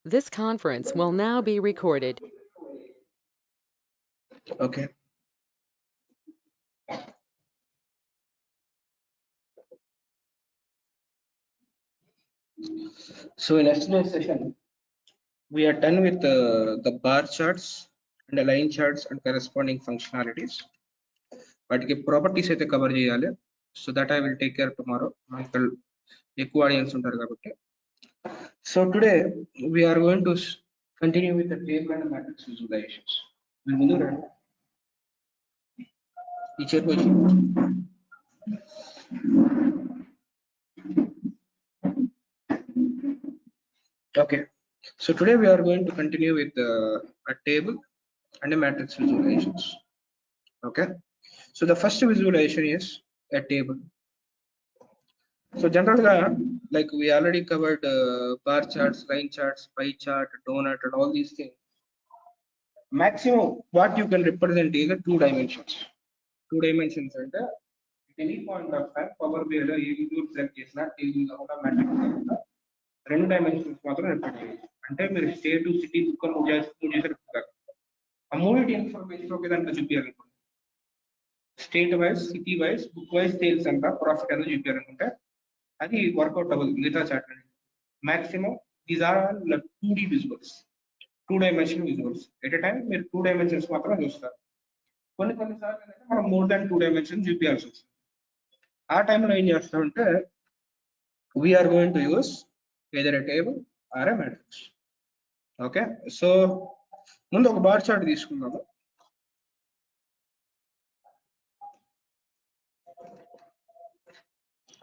This conference will now be recorded. Okay. So in yesterday's session, we are done with the bar charts and the line charts and corresponding functionalities. వాటికి properties అయితే cover చేయాలి. So that I will take care tomorrow. మనకు ఎక్కువ audience ఉంటారు కాబట్టి. So today we are going to continue with the table and matrix visualizations. ముందు రండి. ఈ చేతి వచ్చి okay. So today we are going to continue with a table and a matrix visualizations. Okay. So the first visualization is a table. So generally, like we already covered bar charts, line charts, pie chart, donut, and all these things. Maximum what you can represent is a 2 dimensions. 2 dimensions and at any point of time, power BI లో ఏ visual select చేసినా table కాకుండా matrix కాకుండా 2 dimensions మాత్రం represent చేయొచ్చు. అంటే మీరు state city book అని మూవ్ చేసారు ఆ మూవిటీ ఇన్ఫర్మేషన్ ఒకే దాంట్లో చూపించాలనుకోండి. State wise, city wise, book wise sales అంట, ప్రాఫిట్ అనేది చూపించాలనుకుంటే అది వర్కౌట్ అవ్వదు మిగతా చార్ట్ అనేది. Maximum these are 2D visuals, 2 dimension visuals. At a time మీరు 2 డైమెన్షన్స్ మాత్రం చూస్తారు. కొన్నిసార్లు ఏంటంటే మనం మోర్ దాన్ 2 డైమెన్షన్ చూపించాల్సి వస్తుంది. ఆ టైంలో ఏం చేస్తామంటే we are going to use either a table or a matrix. Okay, so ముందు ఒక బార్ చార్ట్ తీసుకుందాము.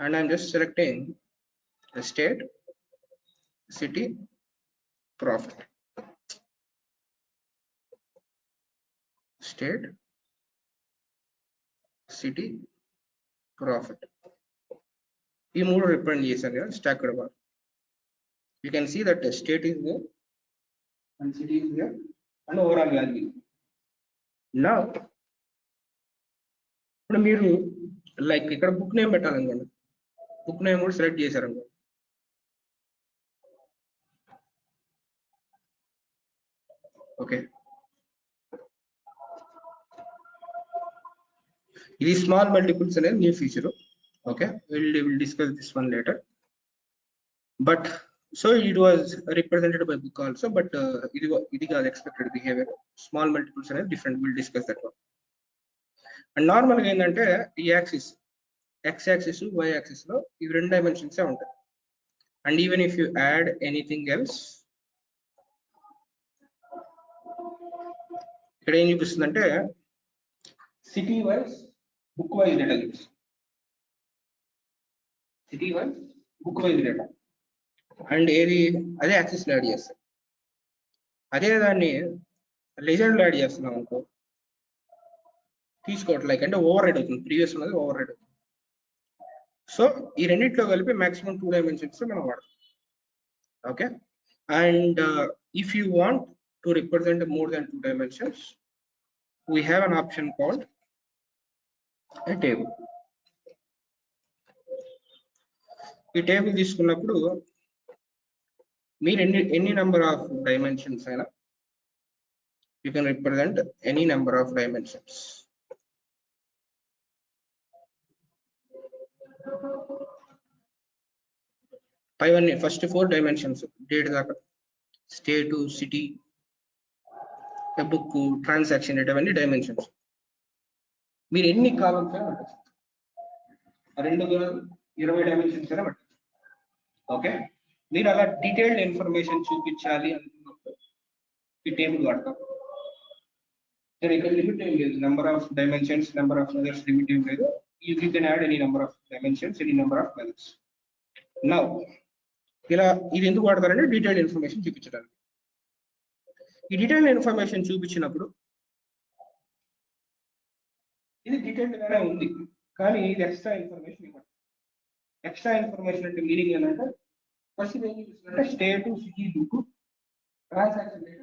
And I'm just selecting a state, city, profit. State, city, profit. ఈ మూడు రిప్రజెంట్ చేశాను కదా stacked bar. You can see that the state is there and city is there and overall value. Now ఇప్పుడు మీరు like ఇక్కడ book name పెట్టాలనుకోండి, book name కూడా select చేశారనుకోండి. Okay, ఇది స్మాల్ మల్టిపుల్స్ అనేది new feature. Okay, we'll discuss this one later. But so it was represented by book also, but ఇది కాదు expected behavior. Small multiples అనేది different, we'll discuss that one. And నార్మల్గా ఏంటంటే ఈ axis x axis y axis లో ఇవి 2 dimensions ఉంటాయి. And even if you add anything else, ఇక్కడ ఏం చూపిస్తుందంటే city wise, book wise data చూపిస్తుంది. City wise, book wise data and ఏది అదే యాక్సిస్ లో యాడ్ చేస్తాం. అదే దాన్ని లెజెండ్ లో యాడ్ చేస్తున్నాం అనుకో తీసుకోవట్లయిక అంటే ఓవర్ రైడ్ అవుతుంది, ప్రీవియస్ ఉన్నది ఓవర్ రైడ్ అవుతుంది. సో ఈ రెండింటిలో కలిపి మాక్సిమం 2 డైమెన్షన్స్ మనం వాడతాం. Okay, and if you want to represent more than 2 dimensions, we have an option called a table. ఈ టేబుల్ తీసుకున్నప్పుడు మీరు ఎన్ని నెంబర్ ఆఫ్ డైమెన్షన్స్ అయినా you can represent any number of dimensions. పైవన్నీ ఫస్ట్ 4 డైమెన్షన్స్ డేట్ దాకా, state, city, book, transaction date, అవన్నీ dimensions. మీరు ఎన్ని కాలమ్స్ అయినా పెట్టచ్చు, 20 డైమెన్షన్స్ అయినా పెట్టచ్చు. ఓకే, మీరు అలా డీటెయిల్డ్ ఇన్ఫర్మేషన్ చూపించాలి అనుకున్నప్పుడు ఈ టేబుల్ వాడతాం. ఇక్కడ లిమిట్ ఏం లేదు, number of dimensions, number of others limit ఏం లేదు. You can add any number of dimensions, any number of colours. Now ఇలా ఇది ఎందుకు వాడతారంటే డీటెయిల్డ్ ఇన్ఫర్మేషన్ చూపించడానికి. ఈ డీటెయిల్డ్ ఇన్ఫర్మేషన్ చూపించినప్పుడు ఇది డీటెయిల్డ్ గానే ఉంది, కానీ ఇది ఎక్స్ట్రా ఇన్ఫర్మేషన్ ఇవ్వండి. ఎక్స్ట్రా ఇన్ఫర్మేషన్ అంటే మీనింగ్ ఏంటంటే ఫస్ట్ ఏం చూపిస్తుందంటే state, city, book, transaction data,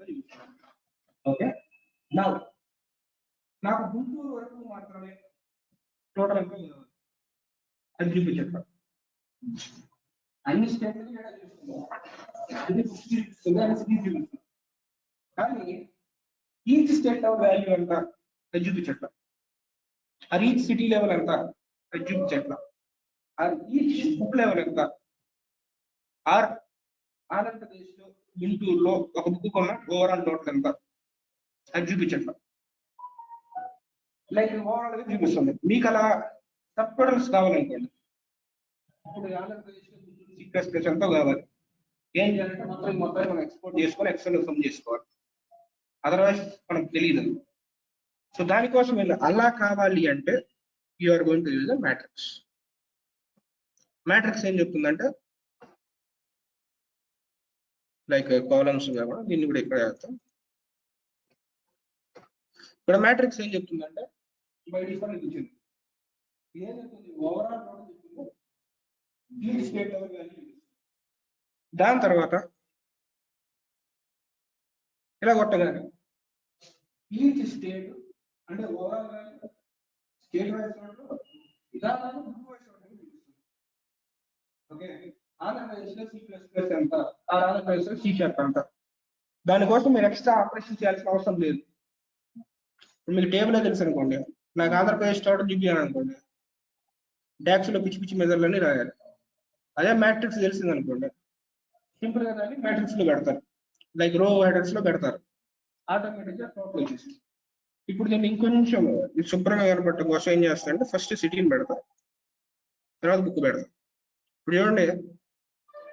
చూపిస్తున్నాను. ఓకే, నాకు గుంటూరు వరకు మాత్రమే టోటల్ ఎంత అది చూపించారు. అన్ని స్టేట్లు కానీ ఈచ్ స్టేట్ లెవెల్ వాల్యూ ఎంత అది చూపించట్ల, ఆర్ ఈచ్ సిటీ లెవెల్ ఎంత అది చూపించట్ల, ఆర్ ఈచ్ బుక్ లెవెల్ ఎంత, ఆర్ ఆంధ్రప్రదేశ్ లో గుంటూరులో ఒక బుక్ కొన్న ఓవరాల్ టోటల్ ఎంత అది చూపించట్ల. లైక్ ఓవరాల్ గా చూపిస్తుంది. మీకు అలా సబ్ టోటల్స్ కావాలనుకోండి, ఇప్పుడు ఆంధ్రప్రదేశ్ లో సిక్స్ ఎంతో కావాలి, ఏం చేయాలంటే మొత్తం మనం ఎక్స్పోర్ట్ చేసుకొని ఎక్సెల్ సమ్ చేసుకోవాలి, అదర్వైజ్ మనకు తెలియదు. సో దానికోసం అలా కావాలి అంటే you are going to use the matrix. Matrix ఏం చెప్తుందంటే లైక్ కాలమ్స్ కాకుండా దీన్ని కూడా ఇక్కడ వేస్తాం. ఇక్కడ మ్యాట్రిక్స్ ఏం చెప్తుందంటే బై డిఫాల్ట్ ఇచ్చింది ఏం చెప్తుంది, ఓవరాల్ చెప్తుంది, స్టేట్ లెవెల్ వాల్యూ. దాని తర్వాత ఇలా కొట్టగానే ఈచ్ స్టేట్ అంటే ఓవరాల్ వాల్యూ స్టేట్ వైజ్ విధానాలు బుక్ వైజ్ ఓకే. ఆంధ్రప్రదేశ్లో C++ ఎంత, ఆంధ్రప్రదేశ్లో C# ఎంత. దానికోసం మీరు ఎక్స్ట్రా ఆపరేషన్ చేయాల్సిన అవసరం లేదు. మీకు టేబుల్ తెలుసు అనుకోండి, నాకు ఆంధ్రప్రదేశ్ టోటల్ చూపించాను అనుకోండి, డాక్స్ లో పిచ్చి పిచ్చి మెజర్లన్నీ రాయాలి. అదే మ్యాట్రిక్స్ తెలిసింది అనుకోండి, సింపుల్ గా దాన్ని మ్యాట్రిక్స్ లో పెడతారు, లైక్ రో హెడర్స్ లో పెడతారు, ఆటోమేటిక్ గా టోటల్ వచ్చేసి. ఇప్పుడు దీన్ని ఇంకొంచెం శుభ్రంగా కనపడటం కోసం ఏం చేస్తారంటే ఫస్ట్ సిటీని పెడతారు, తర్వాత బుక్ పెడతారు. ఇప్పుడు చూడండి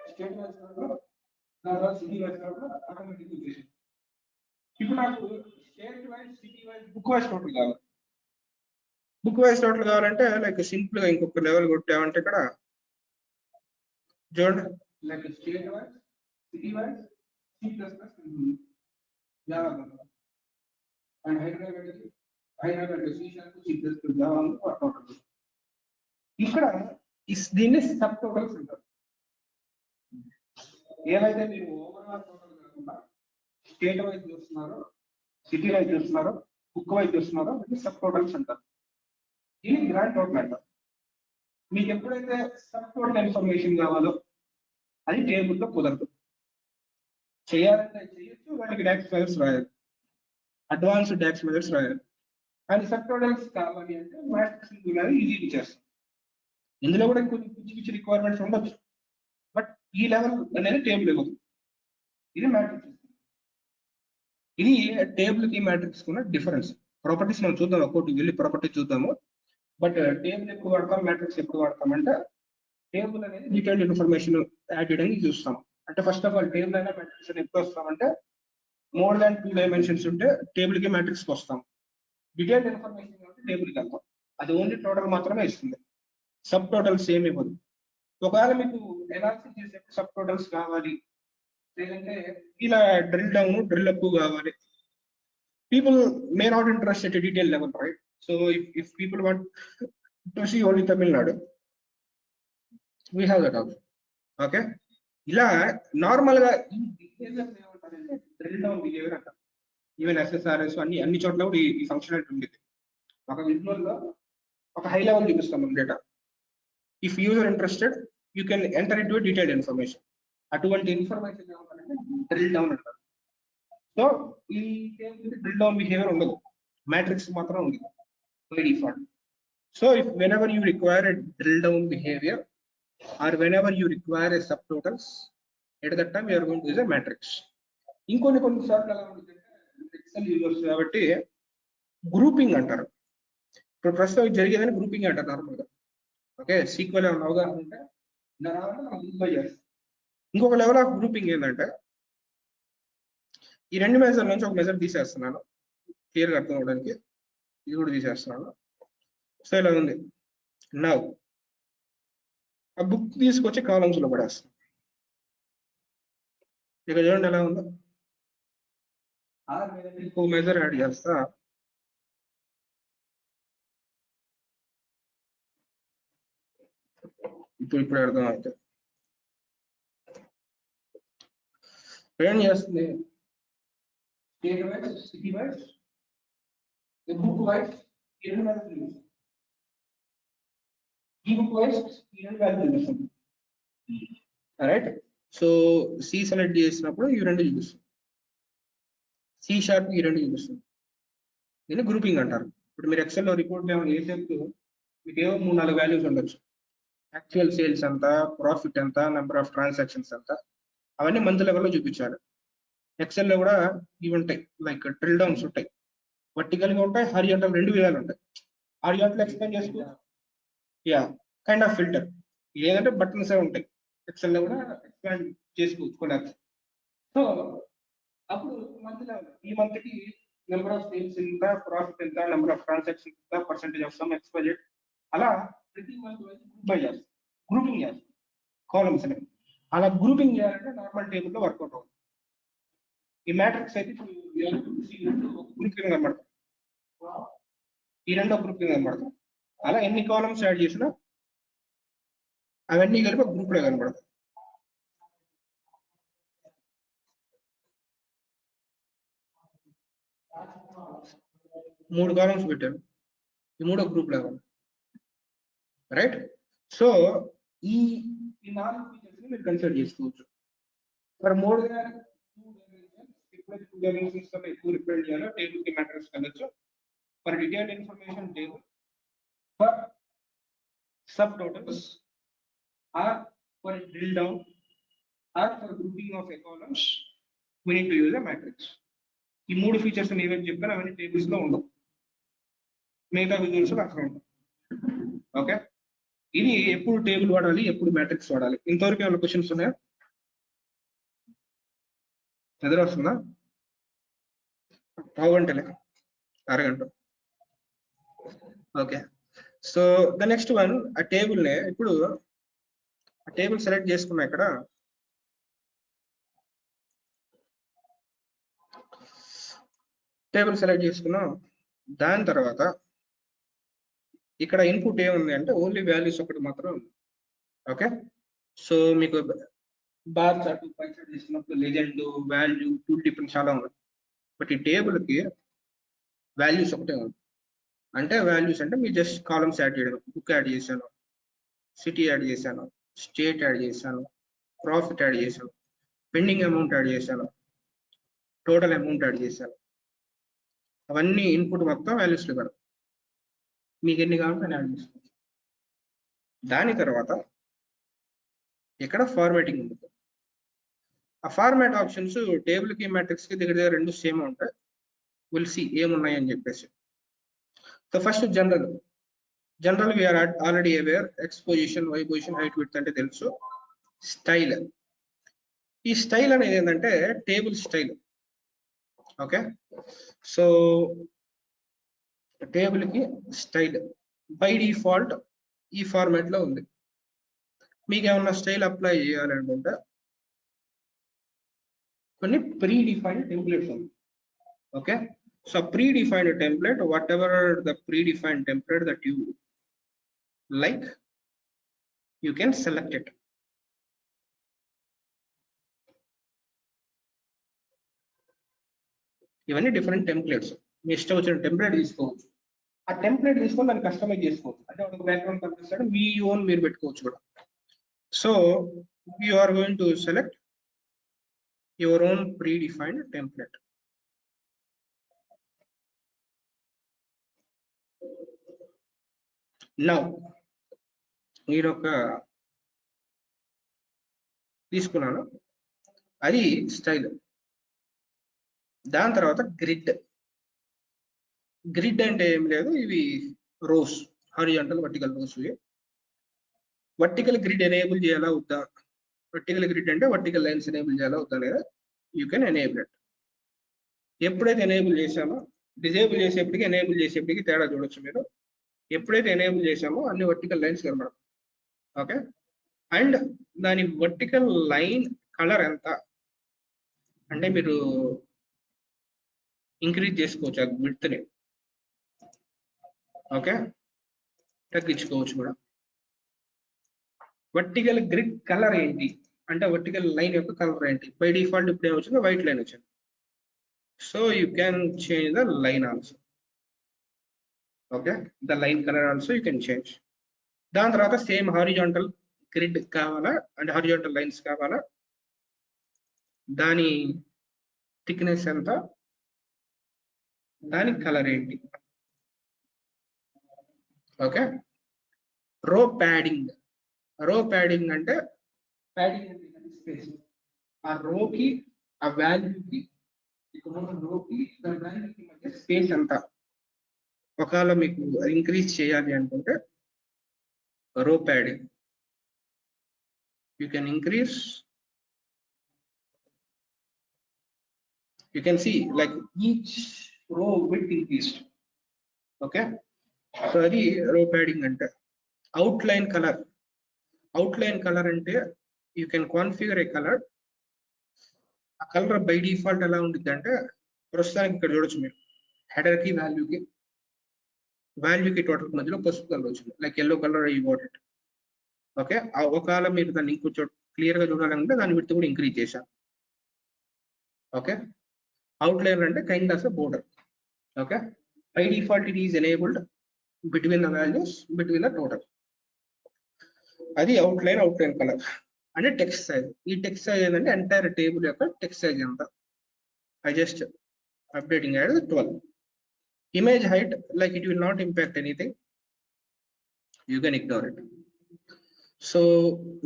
state wise city wise automatic వచ్చేసి. ఇప్పుడు నాకు state wise city wise book wise total కావాలి. బుక్ వైజ్ టోటల్ కావాలంటే లైక్ సింపుల్ గా ఇంకొక లెవెల్ కొట్టామంటే ఇక్కడ చూడండి, like state wise city wise C++ Java and Hyderabad C# Java total. ఇక్కడ దీన్ని సబ్ టోటల్స్ అంటారు. ఏవైతే మీరు ఓవరాల్ టోటల్ కాకుండా స్టేట్ వైజ్ చూస్తున్నారో, సిటీ వైజ్ చూస్తున్నారో, బుక్ వైజ్ చూస్తున్నారో ఇది సబ్ టోటల్స్ అంటారు. ఇది గ్రాండ్ టోటల్ అంటారు. మీకు ఎప్పుడైతే సబ్ టోటల్ ఇన్ఫర్మేషన్ కావాలో అది టేబుల్లో కుదరదు. చేయాలంటే చేయొచ్చు, వాటికి డాక్స్ మెథడ్స్ రాయాలి, అడ్వాన్స్డ్ డాక్స్ మెథడ్స్ రాయాలి. కానీ సబ్ టోటల్స్ కావాలి అంటే మ్యాట్రిక్స్ ఈజీగా చేస్తాం. ఇందులో కూడా కొన్ని పిచ్చి పిచ్చి రిక్వైర్మెంట్స్ ఉండొచ్చు, బట్ ఈ లెవెల్ అనేది టేబుల్ ఇవ్వదు. ఇది మ్యాట్రిక్స్. ఇది టేబుల్ కి మ్యాట్రిక్స్ ఉన్న డిఫరెన్స్. ప్రాపర్టీస్ మనం చూద్దాం, ఒక్కోటి వెళ్ళి ప్రాపర్టీ చూద్దాము. బట్ టేబుల్ ఎప్పుడు వాడతాం, మ్యాట్రిక్స్ ఎప్పుడు వాడతాం అంటే టేబుల్ అనేది డీటెయిల్డ్ ఇన్ఫర్మేషన్ యాడ్ చేయడానికి చూస్తాం. అంటే ఫస్ట్ ఆఫ్ ఆల్ టేబుల్ అయినా మ్యాట్రిక్స్ ఎప్పుడు వస్తామంటే మోర్ దాన్ 2 డైమెన్షన్స్ ఉంటే టేబుల్ కి మ్యాట్రిక్స్ వస్తాం. డీటెయిల్డ్ ఇన్ఫర్మేషన్ అంటే టేబుల్ కి వెళ్తాం. అది ఓన్లీ టోటల్ మాత్రమే ఇస్తుంది, సబ్ టోటల్స్ ఏమి ఇవ్వదు. ఒకవేళ మీకు ఎనాలిసిస్ చేసే సబ్ టోటల్స్ కావాలి, లేదంటే ఇలా డ్రిల్ డౌన్ డ్రిల్ అప్ కావాలి, people may not interest at a detail level, right? So if people want to see only Tamil Nadu, we have that option. Okay, ఇలా నార్మల్ గా ఈ behaviour ఏమంటారంటే drill down behaviour అంటారు. Even SSRS అన్ని చోట్ల కూడా ఈ ఫంక్షనాలిటీ ఉండేది. ఒక విజువల్ లో ఒక హై లెవెల్ చూపిస్తాం మనం data. If user interested you can enter in to detailed information. అటువంటి ఇన్ఫర్మేషన్ ఏమంటారంటే డ్రిల్ డౌన్ అంటారు. సో ఈ డ్రిల్ డౌన్ బిహేవియర్ ఉండదు, మ్యాట్రిక్స్ మాత్రం ఉంది by default. So if whenever you require a drill down behavior or whenever you require a subtotals, at that time you are going to use a matrix. ఇంకొన్ని సార్లు ఎలా ఉంటుంది XL users కాబట్టి grouping అంటారు. ఇప్పుడు ప్రస్తుతం జరిగేదని గ్రూపింగ్ అంటారు normal గా. ఓకే, సీక్వెల్ ఏమైనా అవగాహన ఉంటే ఇలా రావాలంటే మనం గ్రూప్ బై చేస్తాం. ఇంకొక లెవెల్ ఆఫ్ గ్రూపింగ్ ఏంటంటే ఈ రెండు మెజర్ నుంచి ఒక మెజర్ తీసేస్తున్నాను క్లియర్గా అర్థం అవడానికి, ఇది కూడా తీసేస్తున్నాను. సో ఇలా ఉంది. నా ఆ బుక్ తీసుకొచ్చి కాలమ్స్ లో పడేస్తాను. ఇక చూడండి ఎలా ఉందో. ఇంకో మెజర్ యాడ్ చేస్తా, ఇప్పుడు అర్థం అవుతుంది. ఏం చేస్తుంది, state wise city wise book wise ఈ రెండు వాల్యూ చూపిస్తుంది. ఈ బుక్ వైజ్ ఈ రెండు వాల్యూ చూపిస్తుంది. రైట్. సో సి సెలెక్ట్ చేసినప్పుడు ఈ రెండు చూపిస్తుంది, సి షార్ప్ ఈ రెండు చూపిస్తుంది. దీన్ని గ్రూపింగ్ అంటారు. ఇప్పుడు మీరు ఎక్సెల్లో రిపోర్ట్ వేసేప్పుడు మీకు ఏవో 3-4 వాల్యూస్ ఉండొచ్చు. యాక్చువల్ సేల్స్ ఎంత, ప్రాఫిట్ ఎంత, నెంబర్ ఆఫ్ ట్రాన్సాక్షన్స్ ఎంత, అవన్నీ మంత్ లెవెల్లో చూపించాలి. ఎక్సెల్లో కూడా ఇవి ఉంటాయి, లైక్ డ్రిల్ డౌన్స్ ఉంటాయి, వర్టికల్గా ఉంటాయి, హారిజాంటల్, రెండు విధాలు ఉంటాయి. హారిజాంటల్ ఎక్స్ప్లెయిన్ చేసుకోవచ్చు, యా కైండ్ ఆఫ్ ఫిల్టర్. ఏదంటే బటన్స్ ఉంటాయి, ఎక్సెల్లో కూడా ఎక్స్ప్లెయిన్ చేసుకోవచ్చు కూడా. సో అప్పుడు మంత్ లెవెల్, ఈ మంత్ కి నెంబర్ ఆఫ్ సేల్స్ ఎంత, ప్రాఫిట్ ఎంత, నెంబర్ ఆఫ్ ట్రాన్సాక్షన్స్ ఎంత, percentage of some X budget, అలా ప్రతి మంత్ గ్రూప్ బై చేస్తాం, గ్రూపింగ్ చేస్తాం కాలమ్స్ అనేవి. అలా గ్రూపింగ్ చేయాలంటే నార్మల్ టేబుల్లో వర్కౌట్ అవుతుంది. ఈ మ్యాట్రిక్స్ అయితే గ్రూప్ కింద కనబడతాం, ఈ రెండో గ్రూప్ కింద కనబడతాం. అలా ఎన్ని కాలమ్స్ యాడ్ చేసినా అవన్నీ కలిపి ఒక గ్రూప్ లో కనబడతాయి. మూడు కాలమ్స్ పెట్టారు, ఈ మూడో గ్రూప్ లో రైట్. సో ఈ 4 ఫీచర్స్ ని మీరు కన్సిడర్ చేసుకోవచ్చు. మరి మోర్ దాన్ 2 డైమెన్షన్స్ కన్నా ఎక్కువ రిప్రజెంట్ చేయాలో టేబుల్ కి మ్యాట్రిక్స్ కలొచ్చు. For detailed information table, for sub totals, or for drill down, or for grouping of a columns, we need to use a matrix. ఈ 3 ఫీచర్స్ ఏవైతే చెప్పాను అవన్నీ టేబుల్స్ లో ఉండవు, మిగతా విజువల్స్ అక్కడ ఉంటాయి. ఓకే, ఇది ఎప్పుడు టేబుల్ వాడాలి, ఎప్పుడు మ్యాట్రిక్స్ వాడాలి. ఇంతవరకు ఏమైనా క్వశ్చన్స్ ఉన్నాయా? ఎదురు వస్తుందా? పావుగంటలే, అరగంట. Okay, so the next one, ఆ టేబుల్ నే ఇప్పుడు ఆ టేబుల్ సెలెక్ట్ చేసుకున్నా, ఇక్కడ టేబుల్ సెలెక్ట్ చేసుకున్నాం. దాని తర్వాత ఇక్కడ ఇన్పుట్ ఏముంది అంటే ఓన్లీ వాల్యూస్ ఒకటి మాత్రం ఉంది. ఓకే, సో మీకు బార్ చార్ట్, పై చార్ట్ తీసుకున్నప్పుడు లెజెండ్, వాల్యూ, టూల్ టిప్ చాలా ఉంది. బట్ ఈ టేబుల్ కి వాల్యూస్ ఒకటే ఉంది. అంటే వాల్యూస్ అంటే మీరు జస్ట్ కాలమ్స్ యాడ్ చేయడం, బుక్ యాడ్ చేశాను, సిటీ యాడ్ చేశాను, స్టేట్ యాడ్ చేశాను, ప్రాఫిట్ యాడ్ చేశాను, పెండింగ్ అమౌంట్ యాడ్ చేశాను, టోటల్ అమౌంట్ యాడ్ చేశాను, అవన్నీ ఇన్పుట్ మొత్తం వాల్యూస్లో పెడతాం. మీకు ఎన్ని కావాలంటే యాడ్ చేసుకోవచ్చు. దాని తర్వాత ఇక్కడ ఫార్మాటింగ్ ఉంటుంది. ఆ ఫార్మాట్ ఆప్షన్స్ టేబుల్ కి మ్యాట్రిక్స్ కి దగ్గర రెండు సేమ్ ఉంటాయి. విల్ సి ఏమున్నాయి అని చెప్పేసి. So first general we are already aware, X position, Y position, height, width అంటే తెలుసు. స్టైల్, ఈ స్టైల్ అనేది ఏంటంటే table style. Okay, so table కి స్టైల్ బై డిఫాల్ట్ ఈ ఫార్మాట్ లో ఉంది. మీకు ఏమన్నా స్టైల్ అప్లై చేయాలనుకుంటే కొన్ని ప్రీ డిఫైన్డ్ టెంప్లెట్స్ ఉంది. Okay, so predefined template, whatever the predefined template that you like, you can select it. ఇవన్నీ డిఫరెంట్ టెంప్లెట్స్. మీ ఇష్టం వచ్చిన టెంప్లెట్ తీసుకోవచ్చు. ఆ టెంప్లెట్ తీసుకొని దాన్ని కస్టమైజ్ చేసుకోవచ్చు. అంటే ఒక బ్యాక్గ్రౌండ్ కనిపిస్తాడు, మీ ఓన్ మీరు పెట్టుకోవచ్చు కూడా. So you are going to select your own predefined template. Now నేను ఒక తీసుకున్నాను, అది స్టైల్. దాని తర్వాత గ్రిడ్. గ్రిడ్ అంటే ఏం లేదు, ఇవి rows, horizontal, vertical rows. Vertical grid enable చేయాలా వద్దా? వర్టికల్ గ్రిడ్ అంటే వర్టికల్ లైన్స్ ఎనేబుల్ చేయాలా వద్దా లేదా? You can enable it. ఎప్పుడైతే ఎనేబుల్ చేసామో, డిజేబుల్ చేసేప్పటికి ఎనేబుల్ చేసేప్పటికి తేడా చూడొచ్చు మీరు. ఎప్పుడైతే ఎనేబుల్ చేసామో అన్ని వర్టికల్ లైన్స్ కనబడతాయి. ఓకే, అండ్ దాని వర్టికల్ లైన్ కలర్ ఎంత అంటే మీరు ఇంక్రీజ్ చేసుకోవచ్చు ఆ విడ్త్ని. ఓకే, తగ్గించుకోవచ్చు కూడా. వర్టికల్ గ్రిడ్ కలర్ ఏంటి అంటే వర్టికల్ లైన్ యొక్క కలర్ ఏంటి? బై డిఫాల్ట్ ఇప్పుడు ఏమొచ్చింది, వైట్ లైన్ వచ్చింది. So you can change the line also. Okay, the line colour also you can change. దాని తర్వాత సేమ్ హారిజాంటల్ గ్రిడ్ కావాలా అంటే హారిజాంటల్ లైన్స్ కావాలా, దాని థిక్నెస్ ఎంత, దాని కలర్ ఏంటి. ఓకే. రో ప్యాడింగ్. రో ప్యాడింగ్ అంటే ప్యాడింగ్ అంటే స్పేస్. ఆ రోకి ఆ వాల్యూకి ఇక్కడ రోకి వాల్యూకి మధ్య స్పేస్ ఎంత. ఒకవేళ మీకు ఇంక్రీజ్ చేయాలి అనుకుంటే రో padding you can increase, you can see like each row width increased. Okay, so adi row padding ante. Outline color. Outline color ante you can configure a color. A color by default ela undidi ante ప్రస్తుతానికి ఇక్కడ చూడొచ్చు మీరు header కి value కి total మధ్యలో పసుపు colour వచ్చింది, like yellow colour you got it. Okay, ఒకవేళ మీరు దాన్ని ఇంకొంచెం క్లియర్ గా చూడాలంటే దాని విడ్త్ కూడా ఇంక్రీజ్ చేశాను. ఓకే, outline అంటే kind of a border. Okay, by default it is enabled between the values between the total. అది outline color. And text size. ఈ text size ఏంటంటే ఎంటైర్ టేబుల్ యొక్క text size ఎంత. I just updating at 12. Image height, like it will not impact anything, you can ignore it. So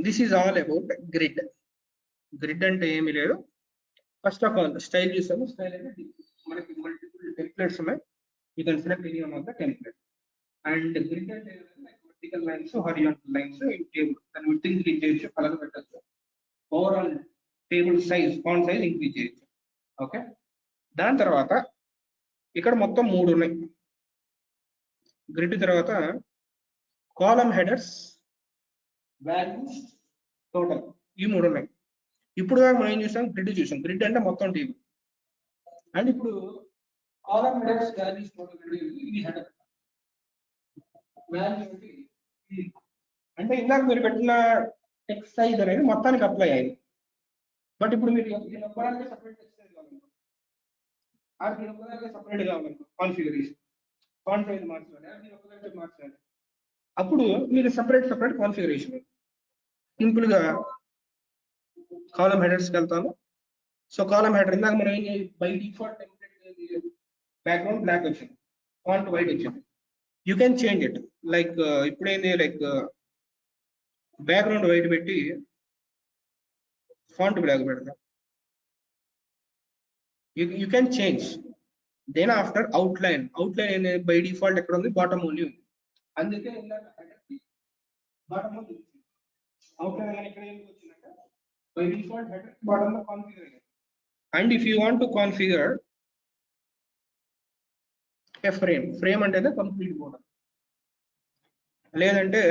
this is all about grid. Grid అంటే ఏమీ లేదు. First of all style చూసాము. Style అంటే మనకి multiple templates ఉన్నాయి, you can select any one of the template. And grid అంటే like vertical lines, horizontal lines in table, and we think it is color పెట్టచ్చు. Overall table size, font size increase చేయొచ్చు. Okay, దాని తర్వాత ఇక్కడ మొత్తం 3 ఉన్నాయి. Grid తర్వాత column headers, values, total, ఈ 3 ఉన్నాయి. ఇప్పుడు దాకా మనం ఏం చూసాం, గ్రిడ్ చూసాం. గ్రిడ్ అంటే మొత్తం టేబుల్. అండ్ ఇప్పుడు కాలమ్ హెడర్స్, వాల్యూస్, టోటల్ ఇది హెడర్. వాల్యూ అంటే ఇందాక మీరు పెట్టిన టెక్స్ట్ సైజ్ అనేది మొత్తానికి అప్లై అయింది. బట్ ఇప్పుడు మీరు ఒక్కదానికి సపరేట్ టెక్స్ట్ సైజ్ కావాలనుకో, అది ఒక్కదానికి సపరేట్ కావాలనుకో, కాన్ఫిగరేషన్ ఫాంట్ సైజ్ మార్చాలి, అది ఒక్కదానికి మార్చాలి. అప్పుడు మీరు సపరేట్ కాన్ఫిగరేషన్. సింపుల్ గా కాలమ్ హెడర్స్కి వెళ్తాను. సో కాలమ్ హెడర్ ఇందాక మనం ఏం చేయాలి, by default template background black వచ్చింది, ఫాంట్ వైట్ వచ్చింది. You can change it. Like ఇప్పుడు ఏంది, లైక్ బ్యాక్గ్రౌండ్ వైట్ పెట్టి ఫాంట్ బ్లాక్ పెడతాం. You can change. Then after outline అనేది బై డిఫాల్ట్ ఎక్కడ ఉంది, బాటమ్ ఓన్లీ ఉంది. అందుకే బాటమ్ ఓన్లీ అవుట్లైన్ ఎక్కడ వచ్చిందంటే బై డిఫాల్ట్ హెడర్ బాటమ్ లో కాన్ఫిగర్ అయ్యింది. And if you want to configure A frame అంటే కంప్లీట్ బాటమ్, లేదంటే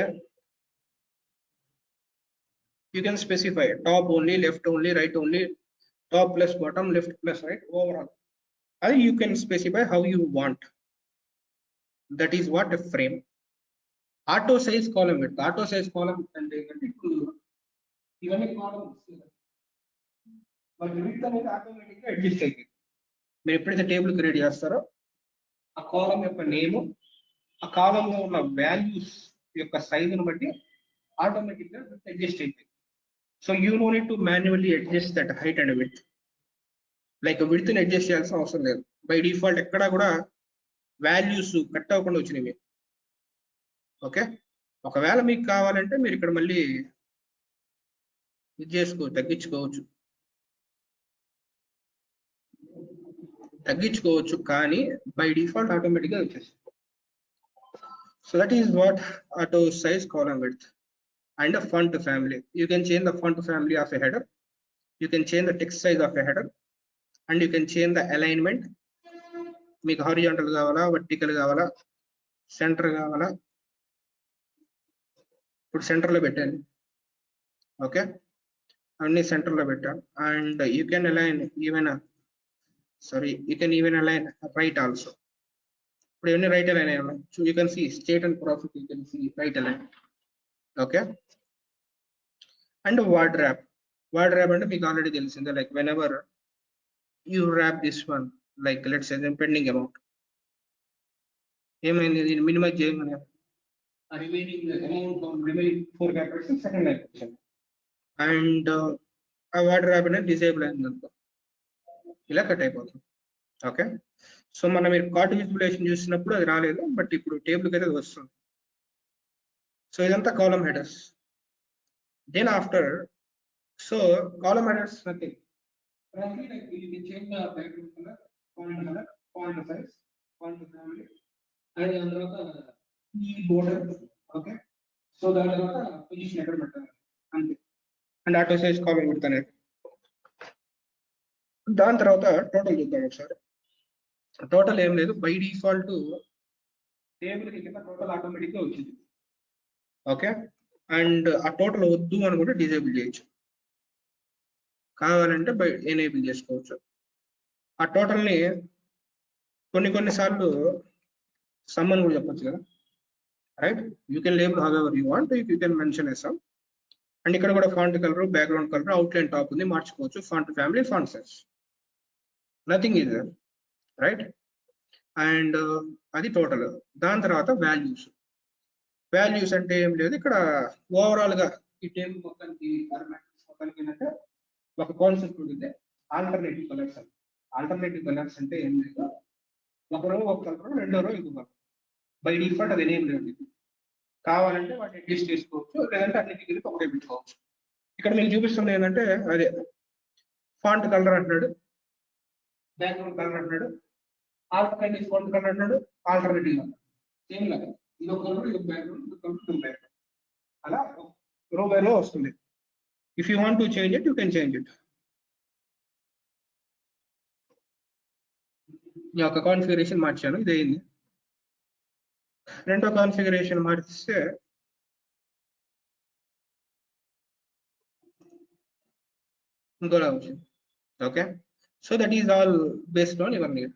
you can specify top only, left only, right only, top plus bottom, left plus right, overall. And you can specify how you want. That is what a frame. Auto size column width. Auto size column and even a column, but width అనేది automatically adjust అవుతుంది. మీరు ఎప్పుడైతే table create చేస్తారో ఆ column యొక్క name, ఆ column లో ఉన్న వాల్యూస్ యొక్క సైజును బట్టి ఆటోమేటిక్ గా అడ్జస్ట్ అవుతుంది. So you no need to manually adjust that height and width. Like width ని అడ్జస్ట్ చేయాల్సిన అవసరం లేదు. బై డిఫాల్ట్ ఎక్కడా కూడా వాల్యూస్ కట్ అవ్వకుండా వచ్చినవి. ఓకే, ఒకవేళ మీకు కావాలంటే మీరు ఇక్కడ మళ్ళీ ఇది తగ్గించుకోవచ్చు, కానీ బై డిఫాల్ట్ ఆటోమేటిక్ గా వచ్చేస్తుంది. So that is what auto size column width. And a font family. You can change the font family of a header. You can change the text size of a header, and you can change the alignment. మీకు horizontal కావాలా, vertical కావాలా, centre కావాలా. ఇప్పుడు centre లో పెట్టాను. Okay, అన్ని centre లో పెట్టాను. And you can align even right also. ఇప్పుడు ఇవన్నీ రైట్ అలైన్ అయ్యి ఉన్నాయి. So you can see state and profit, you can see right align. Okay, and word wrap అంటే మీకు ఆల్రెడీ తెలిసిందే. Like whenever you wrap this one, like let's say pending amount ఏమైంది, దీన్ని minimise చేయమని remaining amount remaining 4 characters second line వచ్చింది. And ఆ వాటర్ wrap అనేది డిసేబుల్ అయింది అనుకో, ఇలా కట్ అయిపోతుంది. ఓకే, సో మనం మీరు కార్ట్ విజువలైజేషన్ చూసినప్పుడు అది రాలేదు, బట్ ఇప్పుడు టేబుల్కి అయితే అది వస్తుంది. సో ఇదంతా column headers. Then after, so column headers nothing. You can change the background color, font size, font family, and దాని తర్వాత ఈ బోర్డర్. ఓకే, సో దాని తర్వాత పొజిషన్ ఎక్కడ పెట్టాలి అంతే, అండ్ ఆటో సైజ్ కాలమ్ పెడతాను. దాని తర్వాత టోటల్ చూద్దాం ఒకసారి. టోటల్ ఏం లేదు, బై డిఫాల్ట్ టేబుల్ కి కింద టోటల్ ఆటోమేటిక్ గా వచ్చింది. ఓకే, అండ్ ఆ టోటల్ వద్దు అనుకుంటే డిజేబుల్ చేయొచ్చు, కావాలంటే బై ఎనేబుల్ చేసుకోవచ్చు. ఆ టోటల్ ని కొన్ని సార్లు సమ్మన్ కూడా చెప్పొచ్చు కదా, right? You can label however you want, you can mention as sum. And ఇక్కడ కూడా font colour, background colour, outline top ఉంది, మార్చుకోవచ్చు. Font family, font size, nothing is there, right? And అది టోటల్. దాని తర్వాత వాల్యూస్. వాల్యూస్ అంటే ఏం లేదు, ఇక్కడ ఓవరాల్ గా ఈ టేబుల్ మొత్తానికి మొత్తానికి ఏంటంటే ఒక కాన్సెప్ట్ ఉంటుంది, ఆల్టర్నేటివ్ కలర్స్. ఆల్టర్నేటివ్ కలర్స్ అంటే ఏం లేదు, ఒక రో ఒక కలర్, రెండో రో ఇంకో కలర్. బై డిఫాల్ట్ అది ఏం లేదు, కావాలంటే వాటిని అడ్జస్ట్ చేసుకోవచ్చు, లేదంటే అన్నిటికీ కలిపి ఒకటే పెట్టుకోవచ్చు. ఇక్కడ మీకు చూపిస్తుంది ఏంటంటే అదే ఫాంట్ కలర్ అంటున్నాడు, బ్యాక్గ్రౌండ్ కలర్ అంటున్నాడు, ఆల్టర్నేటివ్ ఫాంట్ కలర్ అంటున్నాడు, ఆల్టర్నేటివ్ కలర్ సేమ్ లాగా, ఇది ఒక కలర్, ఇది బ్యాక్గ్రౌండ్, ఇది కలర్, ఇది బ్యాక్గ్రౌండ్, అలా రో బై రో వస్తుంది. If you want to change it, you can change it. ఈ యొక్క కాన్ఫిగరేషన్ మార్చాను, ఇది అయింది. రెండో కాన్ఫిగరేషన్ మార్చిస్తే ఇంకోలా వచ్చింది. Okay, so that is all based on your need.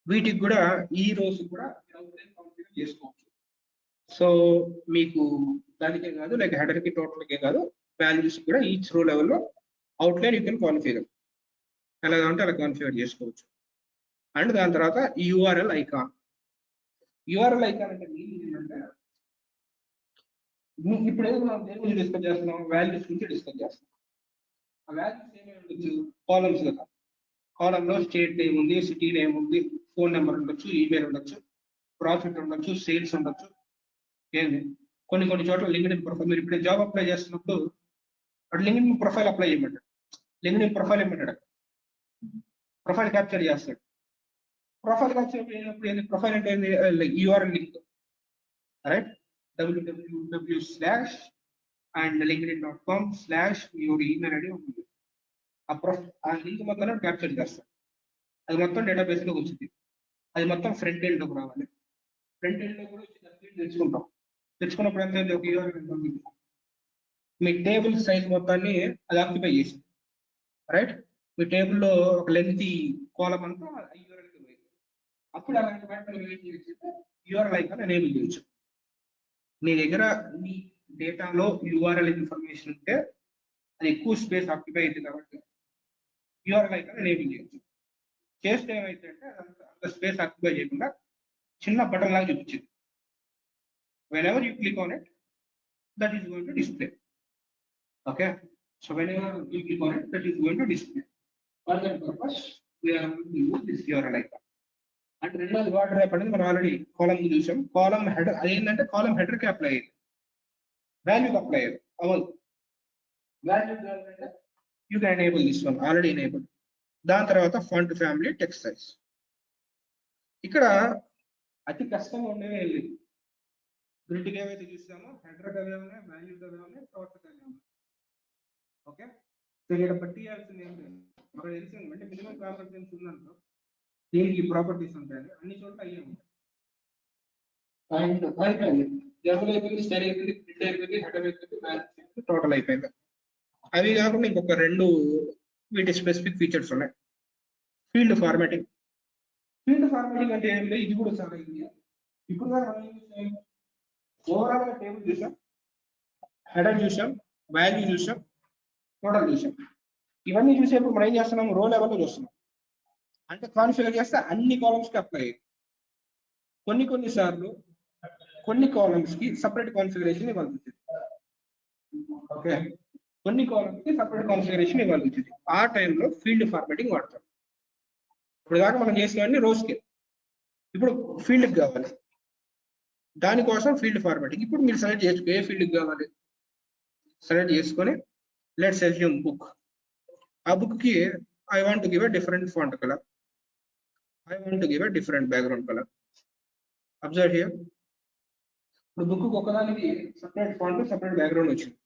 వీటికి కూడా ఈ రోజు కూడా కాన్ఫిగర్ చేసుకోవచ్చు. సో మీకు దానికే కాదు, లైక్ హెడర్ కి టోటల్కే కాదు, వాల్యూస్ కూడా ఈచ్ రో లెవెల్లో అవుట్లైన్ యూ కెన్ కాన్ఫిగర్, ఎలాగంటే అలా కాన్ఫిగర్ చేసుకోవచ్చు. అండ్ దాని తర్వాత యూఆర్ఎల్ ఐకాన్. యూఆర్ఎల్ ఐకాన్ అంటే మీనింగ్ ఏంటంటే, ఇప్పుడు ఏదో మనం దేని గురించి డిస్కస్ చేస్తున్నాం, వాల్యూస్ గురించి డిస్కస్ చేస్తున్నాం. ఆ వాల్యూస్ ఏమేమి ఉండొచ్చు, కాలమ్స్ కదా. కాలమ్ లో స్టేట్ నేమ్ ఉంది, సిటీ నేమ్ ఉంది, ఫోన్ నెంబర్ ఉండొచ్చు, ఈమెయిల్ ఉండొచ్చు, ప్రాఫిట్ ఉండొచ్చు, సేల్స్ ఉండొచ్చు. ఏంది కొన్ని చోట్ల లింక్డ్ఇన్ ప్రొఫైల్, మీరు ఇప్పుడు జాబ్ అప్లై చేస్తున్నప్పుడు అటు లింక్డ్ఇన్ ప్రొఫైల్ అప్లై చేయమంటాడు, లింక్డ్ఇన్ ప్రొఫైల్ ఏమంటాడు, ప్రొఫైల్ క్యాప్చర్ చేస్తాడు. ప్రొఫైల్ క్యాప్చర్ అయినప్పుడు ఏంది, ప్రొఫైల్ అంటే ఏంది, URL link, right? www slash and linkedin.com slash your email ID ఉంటుంది. ఆ లింక్ మొత్తం క్యాప్చర్ చేస్తాం, అది మొత్తం డేటాబేస్ లోకి వచ్చింది. అది మొత్తం ఫ్రంట్ ఎండ్ లోకి రావాలి. ఫ్రంట్ ఎండ్ లో కూడా తెచ్చుకుంటాం. తెచ్చుకున్నప్పుడు ఎంత ఒక యూఆర్ఎల్, మీ టేబుల్ సైజ్ మొత్తాన్ని అది ఆక్యుపై చేసింది, రైట్? మీ టేబుల్లో ఒక లెంతీ కాలమ్ అంతా యూఆర్ఎల్ కి పోయింది. అప్పుడు అలాంటి వాటిని ఏం చేయొచ్చు, యూఆర్ఎల్ ఐకాన్ ఎనేబుల్ చేయొచ్చు. మీ దగ్గర మీ డేటాలో యూఆర్ఎల్ ఇన్ఫర్మేషన్ ఉంటే అది ఎక్కువ స్పేస్ ఆక్యుపై అయింది కాబట్టి యూఆర్ఎల్ ఐకాన్ ఎనేబుల్ చేయొచ్చు. చేస్తే ఏమైతే అంటే అంత స్పేస్ ఆక్యుపై చేయకుండా చిన్న బటన్ లాగా చూపించింది. whenever you click on it, that is going to display. Okay, so whenever you click on it, that is going to display. For that purpose we are going to use this URL icon. And రెండోది water wrap అనేది మనం already column చూసాం. Column header అదేంటంటే column header కి apply అయ్యేది, వాల్యూకి apply అయ్యేది అవ్వదు. Value అంటే you can enable this one, already enable. దాని తర్వాత ఫాంట్ ఫ్యామిలీ, టెక్స్ట్ సైజ్. ఇక్కడ అతి కష్టంగా ఉండేవి ఏం లేదు, గ్రిడ్కి ఏవైతే చూసామో హెడర్ అవే ఉన్నాయి, వాల్యూ అవే ఉన్నాయి, టోటల్ అవే ఉన్నాయి. ఓకే, సో ఇక్కడ బట్టి చేయాల్సింది ఏం లేదు, మనకు తెలిసింది అంటే మినిమం కామన్ సెన్స్ ఉందంటే దీనికి ప్రాపర్టీస్ ఉంటాయని అన్ని చోట్ల అయ్యే ఉంటాయి. అండ్ అయిపోయింది, జనరల్ అయిపోయింది, స్టైల్ అయిపోయింది, గ్రిడ్ అయిపోయింది, హెడర్ అయిపోయింది, వాల్యూ అయిపోయింది, టోటల్ అయిపోయింది. అవి కాకుండా ఇంకొక రెండు వీటి స్పెసిఫిక్ ఫీచర్స్ ఉన్నాయి. Field formatting. ఫీల్డ్ ఫార్మాటింగ్ అంటే ఏం లేదు, ఇది కూడా చాలా ఈజీ. ఇప్పుడు మనం ఓవరాల్ గా టేబుల్ చూసాం, హెడర్ చూసాం, వాల్యూ చూసాం, టోటల్ చూసాం. ఇవన్నీ చూసేప్పుడు మనం ఏం చేస్తున్నాం, రో లెవెల్లో చూస్తున్నాం. అంటే కాన్ఫిగర్ చేస్తే అన్ని కాలమ్స్ కి అప్లై అయ్యేది. కొన్ని సార్లు కొన్ని కాలమ్స్ కి సపరేట్ కాన్ఫిగరేషన్ ఇవ్వాల్సి ఉంటుంది. ఓకే, కొన్ని కాలమ్స్ కి సపరేట్ కాన్ఫిగరేషన్ ఇవ్వాలి వచ్చింది. ఆ టైంలో ఫీల్డ్ ఫార్మాటింగ్ వాడతాం. ఇప్పుడు దాకా మనం చేసినవన్నీ రోస్కి, ఇప్పుడు ఫీల్డ్కి కావాలి, దానికోసం ఫీల్డ్ ఫార్మాటింగ్. ఇప్పుడు మీరు సెలెక్ట్ చేసుకో ఏ ఫీల్డ్కి కావాలి, సెలెక్ట్ చేసుకొని లెట్స్ అస్యూమ్ బుక్. ఆ బుక్ కి I want to give a different font colour, I want to give a different background colour. Observe here. ఇప్పుడు బుక్ ఒకదానికి సపరేట్ ఫాంట్ సపరేట్ బ్యాక్గ్రౌండ్ వచ్చింది.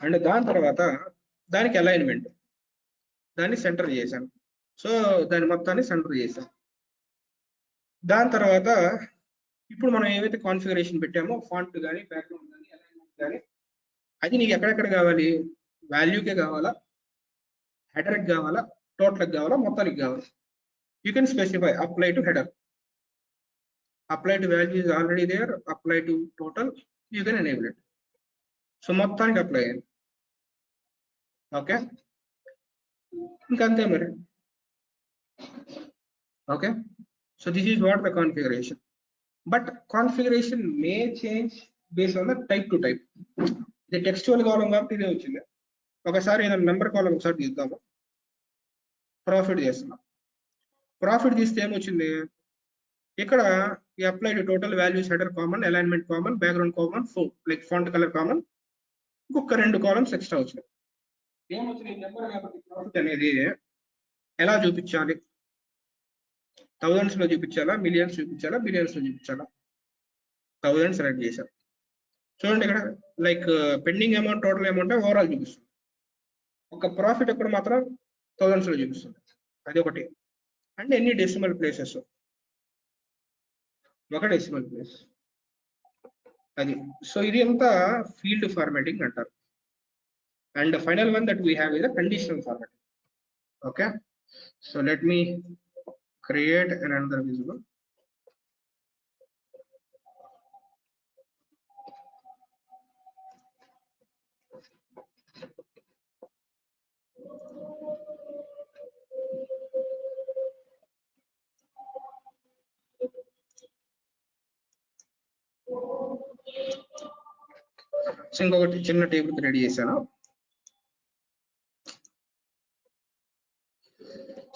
అండ్ దాని తర్వాత దానికి అలైన్మెంట్, దాన్ని సెంటర్ చేశాను. సో దాని మొత్తాన్ని సెంటర్ చేశాను. దాని తర్వాత ఇప్పుడు మనం ఏవైతే కాన్ఫిగరేషన్ పెట్టామో ఫాంట్ కానీ బ్యాక్గ్రౌండ్ కానీ అలైన్మెంట్ కానీ, అది నీకు ఎక్కడెక్కడ కావాలి, వాల్యూకే కావాలా, హెడర్కి కావాలా, టోటల్కి కావాలా, మొత్తానికి కావాలి. You can specify apply to header, apply to value is already there, apply to total, you can enable it. So మొత్తానికి అప్లై అయ్యింది. ఓకే, ఇంకంతే మరి. Okay, so this is what the configuration, but configuration may change based on the type to type. ఇది textual కాలం కాబట్టి ఇదే వచ్చింది. ఒకసారి ఏదైనా నెంబర్ కాలం ఒకసారి తీద్దాము. ప్రాఫిట్ చేస్తున్నాం. ప్రాఫిట్ తీస్తే ఏమొచ్చింది, ఇక్కడ ఈ apply to total values header common, alignment common, background common, like font colour common, ఇంకొక 2 కాలమ్స్ ఎక్స్ట్రా వచ్చినాయి. ఏమొచ్చినాయి, నెంబర్ కాబట్టి ప్రాఫిట్ అనేది ఎలా చూపించాలి, థౌజండ్స్ లో చూపించాలా, మిలియన్స్ చూపించాలా, బిలియన్స్ లో చూపించాలా. థౌజండ్ సెలెక్ట్ చేశాం. చూడండి ఇక్కడ like pending amount, total amount overall చూపిస్తుంది. ఒక ప్రాఫిట్ అక్కడ మాత్రం థౌజండ్స్ లో చూపిస్తుంది. అది ఒకటి. అండ్ ఎన్ని డెసిమల్ ప్లేసెస్, ఒక డెసిమల్ ప్లేస్ అది. సో ఇది అంతా ఫీల్డ్ ఫార్మాటింగ్ అంటారు. And final one that we have is the conditional formatting. Okay, so let me create another visible. So ఇంకొకటి చిన్న టేబుల్ రెడీ చేశాను.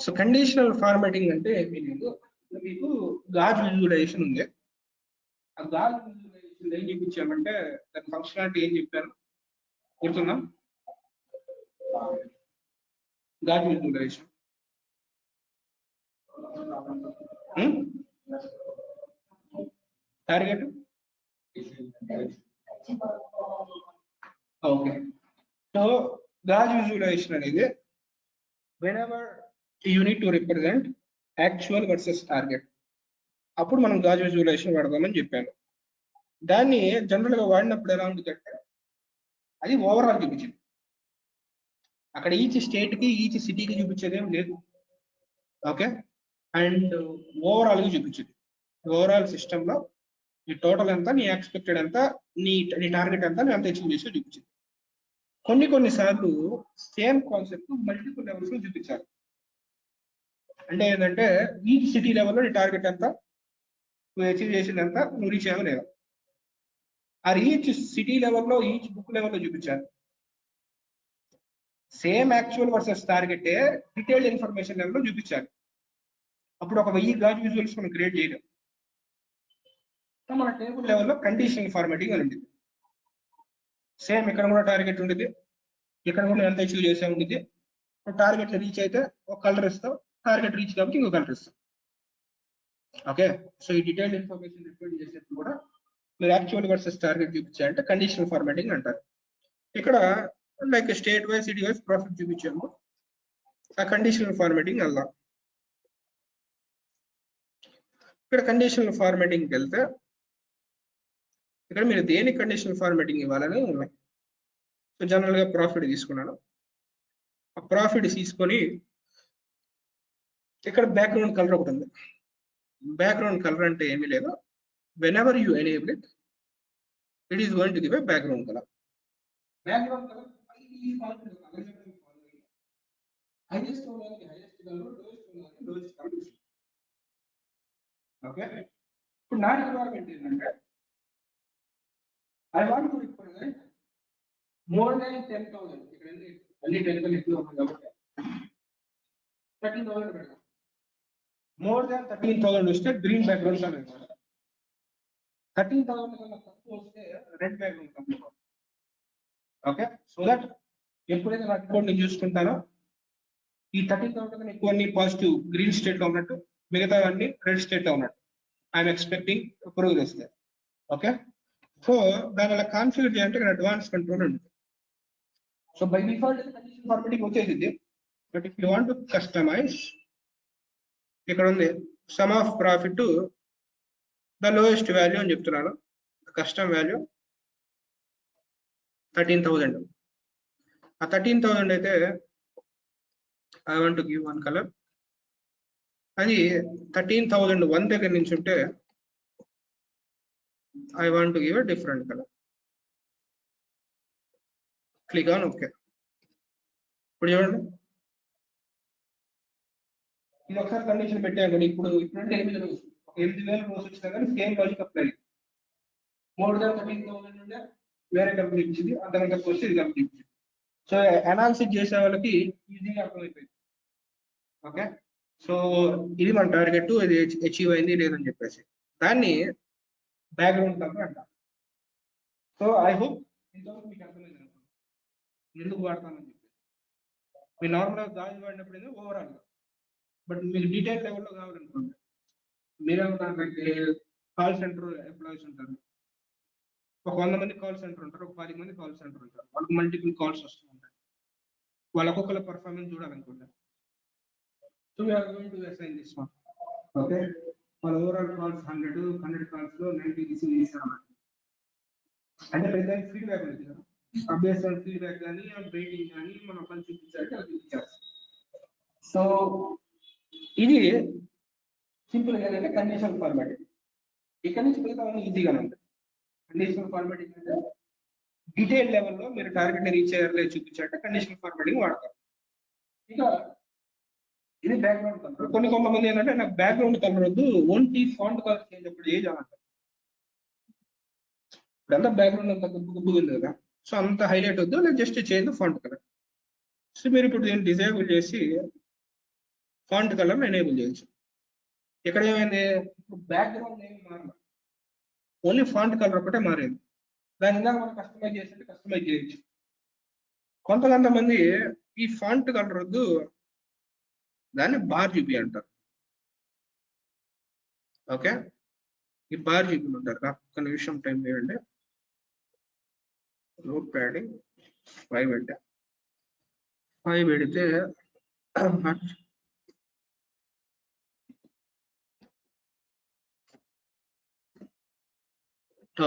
సో కండిషనల్ ఫార్మాటింగ్ అంటే మీకు గాజ్ విజువలైజేషన్ ఉంది. ఆ గాజ్ విజువలైజేషన్ ఏం చూపించామంటే దాని ఫంక్షనాలిటీ ఏం చెప్పాను గుర్తుందా? Gauge visualization target. Okay, so gauge visualization అనేది whenever you need to represent actual versus target, అప్పుడు మనం గాజ్ విజువలైజేషన్ వాడదామని చెప్పాను. దాన్ని జనరల్ గా వాడినప్పుడు ఎలా ఉంటుంది అంటే అది ఓవరాల్ చూపించింది. అక్కడ ఈచ్ స్టేట్ కి ఈచ్ సిటీకి చూపించేది ఏం లేదు. ఓకే, అండ్ ఓవరాల్ గా చూపించింది. ఓవరాల్ సిస్టమ్ లో నీ టోటల్ ఎంత, నీ ఎక్స్పెక్టెడ్ ఎంత, నీ టార్గెట్ ఎంత, నీ అంత అచీవ్ చేసి చూపించింది. కొన్ని సార్లు సేమ్ కాన్సెప్ట్ మల్టిపుల్ లెవెల్స్ లో చూపించాలి. అంటే ఏంటంటే ఈచ్ సిటీ లెవెల్లో నీ టార్గెట్ ఎంత, నువ్వు అచీవ్ చేసింది ఎంత, నువ్వు రీచ్ అయ్యావు లేదా. ఆ ఈచ్ సిటీ లెవెల్లో ఈచ్ బుక్ లెవెల్లో చూపించాలి. Same actual versus target detailed information లెవెల్లో చూపించాలి. అప్పుడు ఒక 1000 గాజ్ విజువల్స్ మనం క్రియేట్ చేయలేం. మన టేబుల్ లెవెల్లో కండిషనల్ ఫార్మాటింగ్ అని ఉంటుంది. సేమ్ ఇక్కడ కూడా టార్గెట్ ఉంటుంది, ఇక్కడ కూడా ఎంత అచీవ్ చేసే ఉంటుంది. టార్గెట్ రీచ్ అయితే ఒక కలర్ ఇస్తాం, టార్గెట్ రీచ్ కాబట్టి ఇంకో కలర్ ఇస్తాం. ఓకే, సో ఈ డీటెయిల్డ్ ఇన్ఫర్మేషన్ రిప్రజెంట్ చేసేప్పుడు కూడా మీరు యాక్చువల్ వర్సెస్ టార్గెట్ చూపించాలంటే కండిషనల్ ఫార్మాటింగ్ అంటారు. ఇక్కడ like state wise city wise profit చూపించాము, ఆ కండిషనల్ ఫార్మాటింగ్ వెళ్దాం. ఇక్కడ కండిషనల్ ఫార్మాటింగ్కి వెళ్తే ఇక్కడ మీరు దేని కండిషనల్ ఫార్మాటింగ్ ఇవ్వాలని ఉన్నాయి. సో జనరల్ గా ప్రాఫిట్ తీసుకున్నాను. ఆ ప్రాఫిట్ తీసుకొని ఇక్కడ బ్యాక్గ్రౌండ్ కలర్ ఒకటి ఉంది. బ్యాక్గ్రౌండ్ కలర్ అంటే ఏమీ లేదు, whenever you enable it, it is going to give a background color. Background color highest color, lowest color. Okay. ఇప్పుడు నా రిక్వైర్మెంట్ ఏంటంటే I want to represent more than 10,000 ఇక్కడ అన్ని 10,000 ఎక్కువ ఉంది కాబట్టి 13,000 పెడదాం. మోర్ దాన్ 13,000 వస్తే గ్రీన్ బ్యాక్గ్రౌండ్ కలర్ ఇవ్వాలి. 13,000 కన్నా తక్కువ వస్తే red background colour. Okay, so that ఎప్పుడైతే నా రిపోర్ట్ నేను చూసుకుంటానో ఈ 13,000 కన్నా ఎక్కువ పాజిటివ్ గ్రీన్ స్టేట్ లో ఉన్నట్టు, మిగతా అన్ని రెడ్ స్టేట్ లో ఉన్నట్టు I'm expecting progress. Okay, so దానివల్ల కాన్ఫిగర్ చేయాలంటే ఇక్కడ అడ్వాన్స్ కంట్రోల్ ఉంటుంది. So by default condition formatting వచ్చేసింది. But if you want to customise, ఇక్కడ ఉంది sum of profit the lowest value అని చెప్తున్నాను. Custom value 13,000. ఆ 13,000 అయితే I want to give one colour. అది 13,001 దగ్గర నుంచి ఉంటే I want to give a different colour. Click on okay. ఇప్పుడు చూడండి, ఇది ఒకసారి కండిషన్ పెట్టాను. ఇప్పుడు 8,000 రోజు వచ్చినా కానీ same logic apply. More than 13,000 ఉండే వేరే కంపెనీ ఇచ్చింది, అంతకంటే వస్తే ఇది కంపెనీ ఇచ్చింది. సో అనాలిసిస్ చేసే వాళ్ళకి ఈజీగా అర్థమైపోయింది. ఓకే, సో ఇది మన టార్గెట్, ఇది అచీవ్ అయింది లేదని చెప్పేసి దాన్ని బ్యాక్గ్రౌండ్ కలర్ అంటారు. సో ఐ హోప్ ఇంతవరకు మీకు అర్థమైంది అనుకోండి ఎందుకు వాడతామని చెప్పేసి. మీరు నార్మల్గా గాజు వాడినప్పుడు ఏదో ఓవరాల్గా, బట్ మీకు డీటెయిల్ లెవెల్లో కావాలనుకోండి, మీరే కాల్ సెంటర్ ఎంప్లాయీస్ ఉంటారు, ఒక 100 మంది కాల్ సెంటర్ ఉంటారు, ఒక 10 మంది కాల్ సెంటర్ ఉంటారు, వాళ్ళకి మల్టిపుల్ కాల్స్ వస్తూ ఉంటాయి. వాళ్ళ ఒక్కొక్కల పర్ఫార్మెన్స్ చూడాలనుకుంటా. So we are going to assign this one. Okay, for overall calls 100 calls లో 90 రిసీవ్ చేశారు అంటే పెద్ద ఫీడ్బ్యాక్ ఉంది కదా. బేస్డ్ ఆన్ ఫీడ్బ్యాక్ కానీ రేటింగ్ కానీ మనం పని చూపించాలంటే అది చూపించాల్సి. సో ఇది సింపుల్ గా ఏంటంటే కండిషనల్ ఫార్మాటింగ్. ఇక్కడ నుంచి మిగతా ఈజీగానే ఉంటుంది. కండిషనల్ ఫార్మాటింగ్ అంటే డీటెయిల్ లెవెల్లో మీరు టార్గెట్ ని రీచ్ అయ్యారు లేదు చూపించాలంటే కండిషనల్ ఫార్మాటింగ్ వాడతారు. ఇక ఇది బ్యాక్గ్రౌండ్ కలర్. కొంతమంది ఏంటంటే నాకు బ్యాక్గ్రౌండ్ కలర్ వద్దు, ఓన్లీ ఫాంట్ కలర్ చేంజ్ అప్పుడు ఏజ్ అంటారు. ఇప్పుడంతా బ్యాక్గ్రౌండ్ అంతా గుబ్బు ఉంది కదా, సో అంత హైలైట్ వద్దు, లేదు just change font colour. So మీరు ఇప్పుడు దీన్ని డిజేబుల్ చేసి ఫాంట్ కలర్ ఎనేబుల్ చేయొచ్చు. ఇక్కడ ఏమైంది, ఇప్పుడు బ్యాక్గ్రౌండ్ ఏమి మారదు, ఓన్లీ ఫాంట్ కలర్ ఒకటే మారింది. దాని ఇందాక మనం కస్టమైజ్ చేస్తే కస్టమైజ్ చేయొచ్చు. కొంతమంది ఈ ఫాంట్ కలర్ వద్దు, దాన్ని బార్ చూపి అంటారు. ఓకే, ఈ బార్ చూపి ఉంటారు. ఒక్క నిమిషం టైం చేయండి. నోట్ ప్యాడింగ్ 5 పెట్టా, 5 పెడితే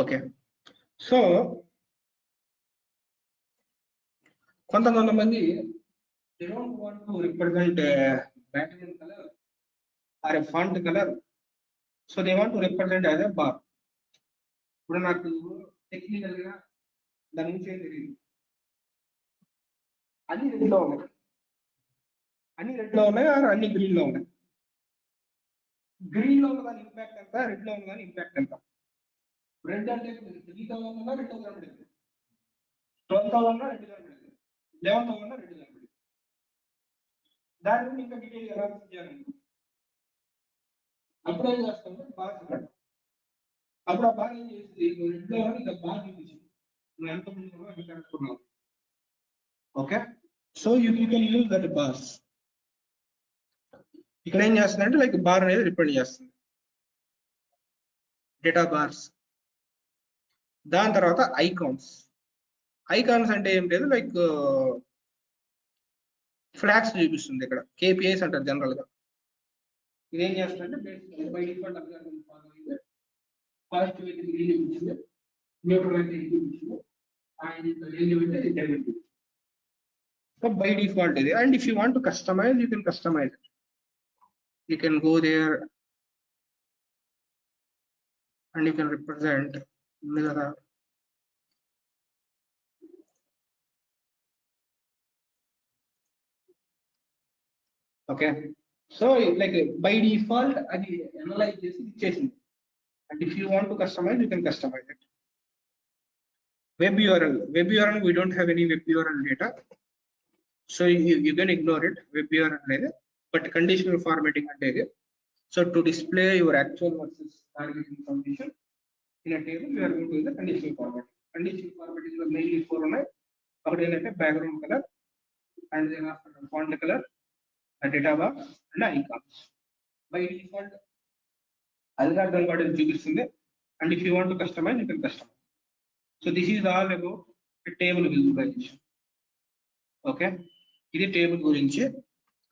ఓకే. సో కొంతమంది they don't want to represent background color or a font color, so they want to represent as a bar. ఇప్పుడు నాకు టెక్నికల్ గా దాని నుంచి ఏం తెలియదు, అన్ని రెడ్ లో ఉన్నాయి, అన్ని గ్రీన్ లో ఉన్నాయి. గ్రీన్ లో ఉన్న దాని ఇంపాక్ట్ ఎంత, రెడ్ లో ఉన్న దాని ఇంపాక్ట్ ఎంత? రెడ్ అంటే 3,000 ఉన్నా 2,000 కనబడింది, 12,000 ఉన్నా 2 కనబడింది, 11,000 ఉన్నా 2 కనబడింది. దాని నుండి ఇంకా డీటెయిల్ అనాలిసిస్ చేయాలండి. అప్పుడు ఏం చేస్తామంటే బార్ చూడండి. అప్పుడు ఆ బార్ ఏం చేస్తుంది, రెడ్ లో ఇంకా బార్ చూపించింది, నువ్వు ఎంత ముందు ఎంత కనుక్కున్నావు. Okay, so you can use that bars. ఇక్కడ ఏం చేస్తుందంటే లైక్ బార్ అనేది రిప్రజెంట్ చేస్తుంది, డేటా బార్స్. దాని తర్వాత ఐకాన్స్. ఐకాన్స్ అంటే ఏం లేదు, లైక్ ఫ్లాగ్స్ చూపిస్తుంది. ఇక్కడ కేపీఐస్ అంటారు జనరల్ గా. ఇదేం చేస్తుందంటే బై డిఫాల్ట్ అల్గారిథం ఫాలో అయితే పాజిటివ్ అయితే గ్రీన్ చూపించింది, న్యూట్రల్ అయితే ఇది చూపించింది, అండ్ నెగటివ్ అయితే ఇది నెగటివ్. సో బై డిఫాల్ట్ ఇది. And if you want to customize, you can customize it. You can go there and you can represent the okay. So like by default adi analyze chesi ichesindi, and if you want to customize, you can customize it. Web URL, we don't have any web URL data. So you can ignore it, web URL, but conditional formatting and so to display your actual versus target information in a table, we are going to use the conditional format. Conditional formatting is mainly for a background color and then after font color, a data box and icons. By default, algorithm got is and if you want to customize, you can customize. So this is all about a table visualization. Okay, this is table gurinchi,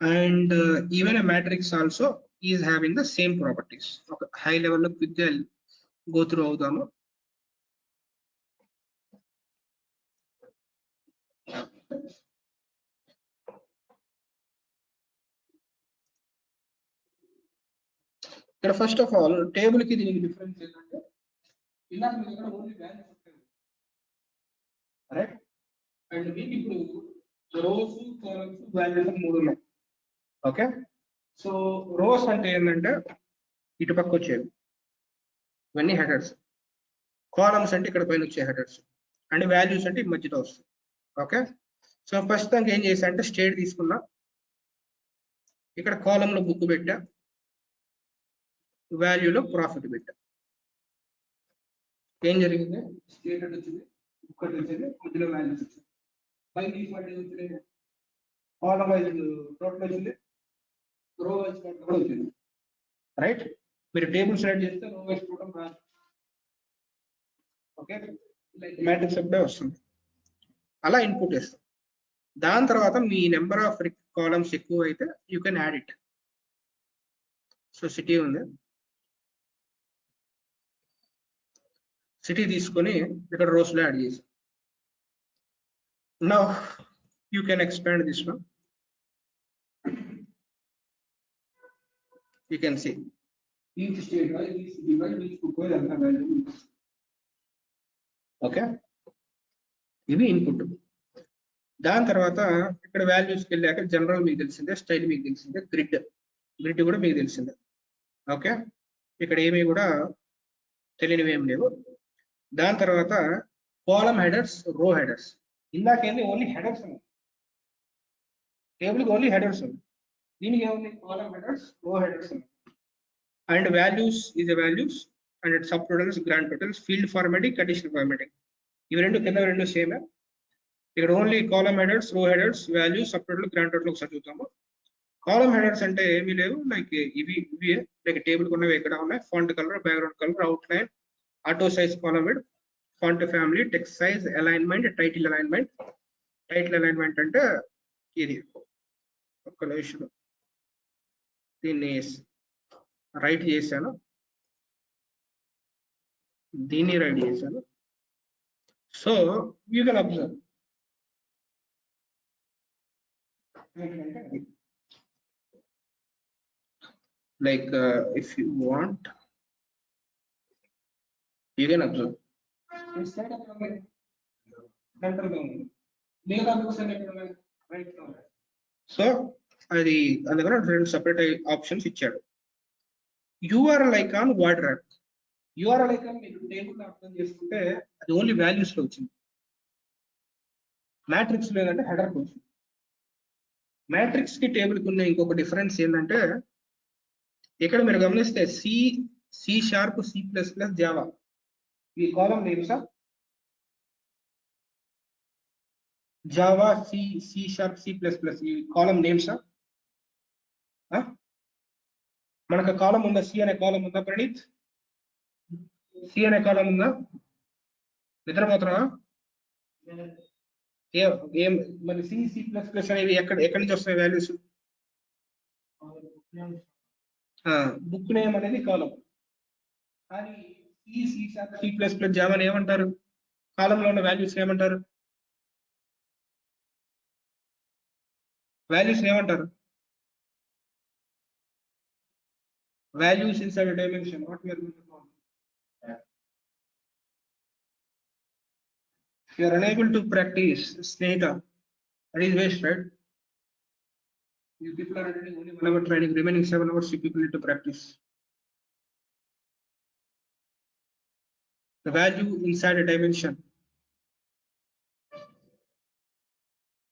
and even a matrix also is having the same properties. Okay. High level of with go through అవుదాము. ఇక్కడ first of all table కి దీనికి difference ఏంటంటే ఇందాక మీకు ఇక్కడ only values ఉంటాయి, right? And మీకు ఇప్పుడు రోస్ కాలమ్స్ వాల్యూస్ అని మూడు ఉన్నాయి. ఓకే, సో రోస్ అంటే ఏంటంటే ఇటు పక్క వచ్చేవి ఇవన్నీ హెడర్స్, కాలమ్స్ అంటే ఇక్కడ పైన వచ్చే హెడర్స్, అండ్ వాల్యూస్ అంటే ఈ మధ్యలో వస్తాయి. ఓకే, సో ఫస్ట్ దానికి ఏం చేశా అంటే స్టేట్ తీసుకున్నా, ఇక్కడ కాలంలో బుక్ పెట్టా, వాల్యూలో ప్రాఫిట్ పెట్టా. ఏం జరిగింది? స్టేట్ అంటే వచ్చింది, బుక్ అంటే వచ్చింది, మధ్యలో వాల్యూస్ వచ్చింది. బై డిఫాల్ట్ వచ్చింది, కాలం వైజ్ టోటల్ వచ్చింది, రో వైజ్ టోటల్ కూడా వచ్చింది, రైట్? మీరు టేబుల్ సెలెక్ట్ చేస్తే రో వైజ్ టోటల్ రాదు. ఓకే, మ్యాట్రిక్స్ అప్పుడే వస్తుంది. అలా ఇన్పుట్ చేస్తాం. దాని తర్వాత మీ నెంబర్ ఆఫ్ కాలమ్స్ ఎక్కువ అయితే you can add it. So city ఉంది, సిటీ తీసుకొని ఇక్కడ రోస్ లో యాడ్ చేసాం. Now you can expand this one. You can see each state wise, each city wise, each book wise అంతా వాల్యూ. ఓకే, ఇవి input. దాని తర్వాత ఇక్కడ వాల్యూస్కి వెళ్ళాక జనరల్ మీకు తెలిసిందే, స్టైల్ మీకు తెలిసిందే, గ్రిడ్ కూడా మీకు తెలిసిందే. ఓకే, ఇక్కడ ఏమీ కూడా తెలియనివి ఏం లేవు. దాని తర్వాత column headers, row headers. ఇందాకేంది only headers ఉన్నాయి, టేబుల్కి ఓన్లీ హెడర్స్ ఉంది. దీనికి ఏముంది? కాలమ్ హెడర్స్, రో హెడర్స్ ఉన్నాయి. And values is values and sub totals, grand totals, field formatting, conditional formatting. ఇవి రెండు కింద రెండు సేమ్. ఇక్కడ only column headers, row headers, values, sub total, grand total ఒకసారి చూద్దాము. కాలమ్ హెడర్స్ అంటే ఏమీ లేవు, లైక్ ఇవి లైక్ టేబుల్ ఉన్నవి ఎక్కడ ఉన్నాయి, font colour, background colour, outline, auto size, column width, font family, text size, alignment, title alignment. Title alignment అంటే ఇది ఒక్క నిమిషం దీన్ని రైట్ చేశాను, దీన్ని రైట్ చేశాను. So you can observe like if you want you can observe instead of so అది అందుకని రెండు సెపరేట్ ఆప్షన్స్ ఇచ్చాడు. URL icon water app. URL icon మీకు టేబుల్ అర్థం చేసుకుంటే అది ఓన్లీ వాల్యూస్ లో వచ్చింది, మ్యాట్రిక్స్ లేదంటే హెడర్ వచ్చింది. మ్యాట్రిక్స్ కి టేబుల్ కి ఉన్న ఇంకొక డిఫరెన్స్ ఏంటంటే ఇక్కడ మీరు గమనిస్తే సి షార్ప్, C++, జావా, ఈ column names Java, C sharp, C++, ఈ కాలమ్ నేమ్స్. మనకు కాలం ఉందా? సి అనే కాలం ఉందా ప్రణీత్? సి అనే కాలం ఉందా? నిద్రపోతున్నా? ఏం మరి C++ అనేవి ఎక్కడి నుంచి వస్తాయి వాల్యూస్? బుక్ నేమ్ అనేది కాలం, కానీ C++, జావాని ఏమంటారు? కాలంలో ఉన్న వాల్యూస్ ఏమంటారు? వాల్యూస్ ఏమంటారు? Values inside dimension. What we are going to call. If you are unable to practice Snehita, that is waste, right? You people are attending only 1 hour training, remaining 7 hours you people need to practice. The value inside a dimension.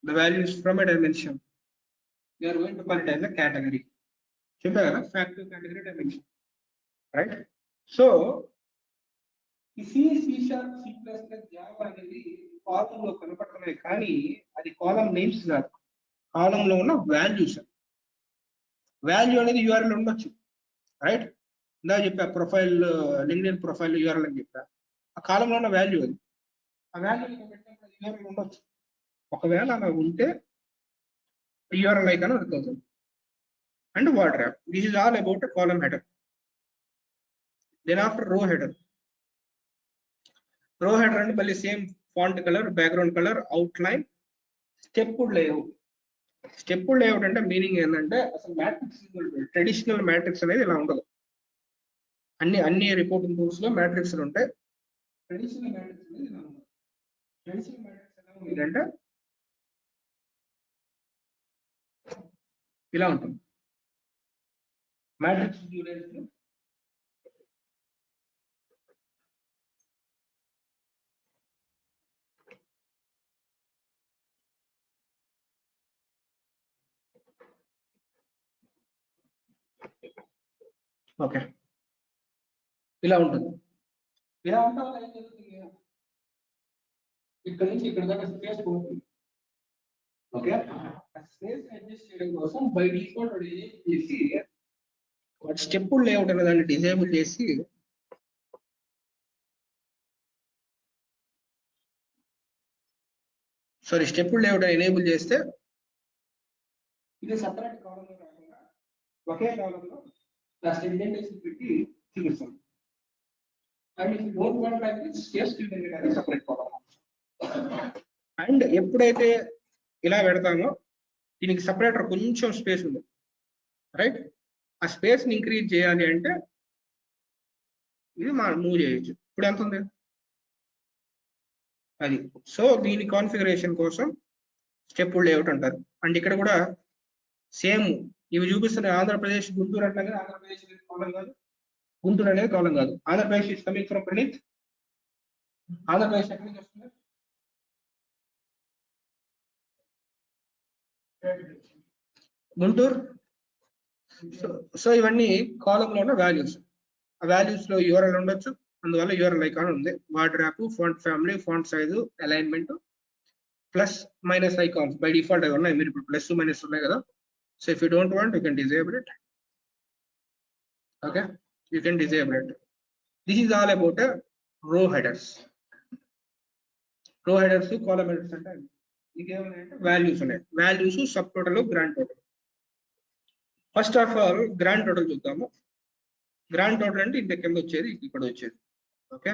the values from a dimension, we are going to call it as a category. Factor, category, dimension, right? So C++, Java అనేది column లో కనపడుతున్నాయి కానీ అది column names కాదు, column లో ఉన్న values. Value అనేది URL ఉండొచ్చు, రైట్? ఇందా చెప్పా ప్రొఫైల్, లింక్డ్ఇన్ ప్రొఫైల్ యూఆర్ఎల్ అని చెప్పా. ఆ కాలంలో ఉన్న వాల్యూ అది, ఆ వాల్యూ యూఆర్ఎల్ ఉండొచ్చు. ఒకవేళ అలా ఉంటే యూఆర్ఎల్ ఐకాన్ వర్క్ అవుతుంది. And word wrap, this is all about column header. Then after row header. Row header అంటే మళ్ళీ same font colour, background colour, outline, stepped layout. Stepped layout అంటే మీనింగ్ ఏంటంటే అసలు మ్యాట్రిక్స్, ట్రెడిషనల్ మ్యాట్రిక్స్ అనేది ఇలా ఉండదు. అన్ని రిపోర్టింగ్ టూల్స్ లో మ్యాట్రిక్స్ ఉంటాయి. ట్రెడిషనల్ మ్యాట్రిక్స్ అనేది ఇలా ఉండదు. ట్రెడిషనల్ మ్యాట్రిక్స్ ఎలా ఉంది అంటే ఇలా ఉంటుంది. మ్యాట్రిక్స్ ఓకే, ఇలా ఉంటుంది. ఇలా ఉండడం వల్ల ఏం జరుగుతుంది, ఇక్కడ నుంచి ఇక్కడ దాకా స్పేస్ పోతుంది. ఓకే, ఆ స్పేస్ అడ్జస్ట్ చేయడం కోసం బై డిఫాల్ట్ చేసి వాటి స్టెప్డ్ లేఅవుట్ అనే దాన్ని డిజేబుల్ చేసి స్టెప్డ్ లేఅవుట్ ఎనేబుల్ చేస్తే ఇది సపరేట్ కాలంలో కాకుండా ఒకే కాలంలో లాస్ట్ ఇండెంటేషన్ పెట్టి చూపిస్తాం. And if you don't want like this, just you can get a separate column. And ఎప్పుడైతే ఇలా పెడతామో దీనికి సపరేటర్ కొంచెం స్పేస్ ఉంది, రైట్? ఆ స్పేస్ ని ఇంక్రీజ్ చేయాలి అంటే ఇది మూవ్ చేయొచ్చు. ఇప్పుడు ఎంత ఉంది అది. సో దీని కాన్ఫిగరేషన్ కోసం స్టెప్డ్ లేఅవుట్ అంటారు. అండ్ ఇక్కడ కూడా సేమ్ ఇవి చూపిస్తున్న ఆంధ్రప్రదేశ్, గుంటూరు అంటే ఆంధ్రప్రదేశ్ కాలం కాదు, గుంటూరు అనేది కాలం కాదు. Andhra Pradesh is coming from Praneeth. Andhra Pradesh ఎక్కడి నుంచి వస్తుంది? గుంటూరు. సో ఇవన్నీ కాలం లో ఉన్న వాల్యూస్. ఆ వాల్యూస్ లో యూఆర్ఎల్ ఉండొచ్చు, అందువల్ల యూఆర్ఎల్ ఐకాన్ ఉంది. Word wrap, font family, font size, alignment, plus minus icons by default అవి ఉన్నాయి. మీరు ఇప్పుడు ప్లస్ మైనస్ ఉన్నాయి కదా. So if you don't want you can disable it. Okay, you can disable it. This is all about row headers. Row headers, column headers అంటే ఇంకేమున్నాయంటే values ఉన్నాయి. Values, sub total, grand total. First of all grand total చూద్దాము. Grand total అంటే ఇంత కింద వచ్చేది, ఇక్కడ వచ్చేది. ఓకే,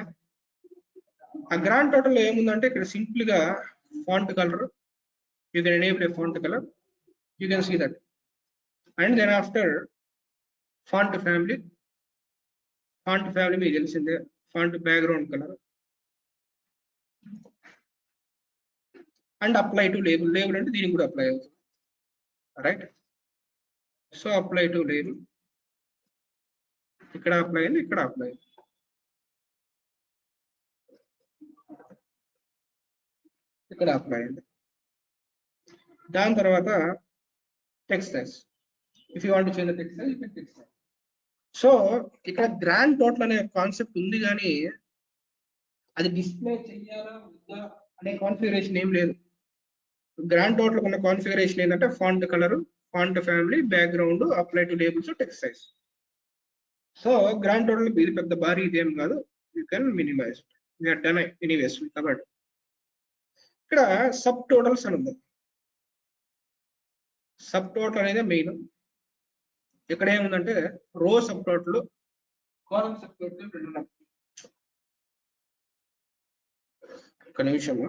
ఆ గ్రాండ్ టోటల్ ఏముందంటే ఇక్కడ సింపుల్ గా font colour, you can enable a font colour, you can see that. And then after font family. Font family మీకు తెలిసిందే, font background colour. And apply to label. Label అంటే దీనికి కూడా apply అవుతుంది, right? So apply to label, ఇక్కడ apply అయింది, ఇక్కడ apply అయింది, ఇక్కడ అప్లై అయింది. దాని తర్వాత text size. If you want to change the text size, you can text size. So ఇక్కడ గ్రాండ్ టోటల్ అనే కాన్సెప్ట్ ఉంది కానీ అది డిస్ప్లే చెయ్యాలా వద్దా అనే కాన్ఫిగరేషన్ ఏం లేదు. గ్రాండ్ టోటల్ ఉన్న కాన్ఫిగరేషన్ ఏంటంటే font colour, font family, background, apply to labels, text size. So grand total ఇది పెద్ద భారీ ఇదేం కాదు, you can minimize. We're done anyways covered. ఇక్కడ సబ్ టోటల్స్ అని ఉంది. సబ్ టోటల్ అనేది మెయిన్. ఇక్కడ ఏముందంటే row sub total, column sub total రెండు ఉన్నాయి. ఒక నిమిషము.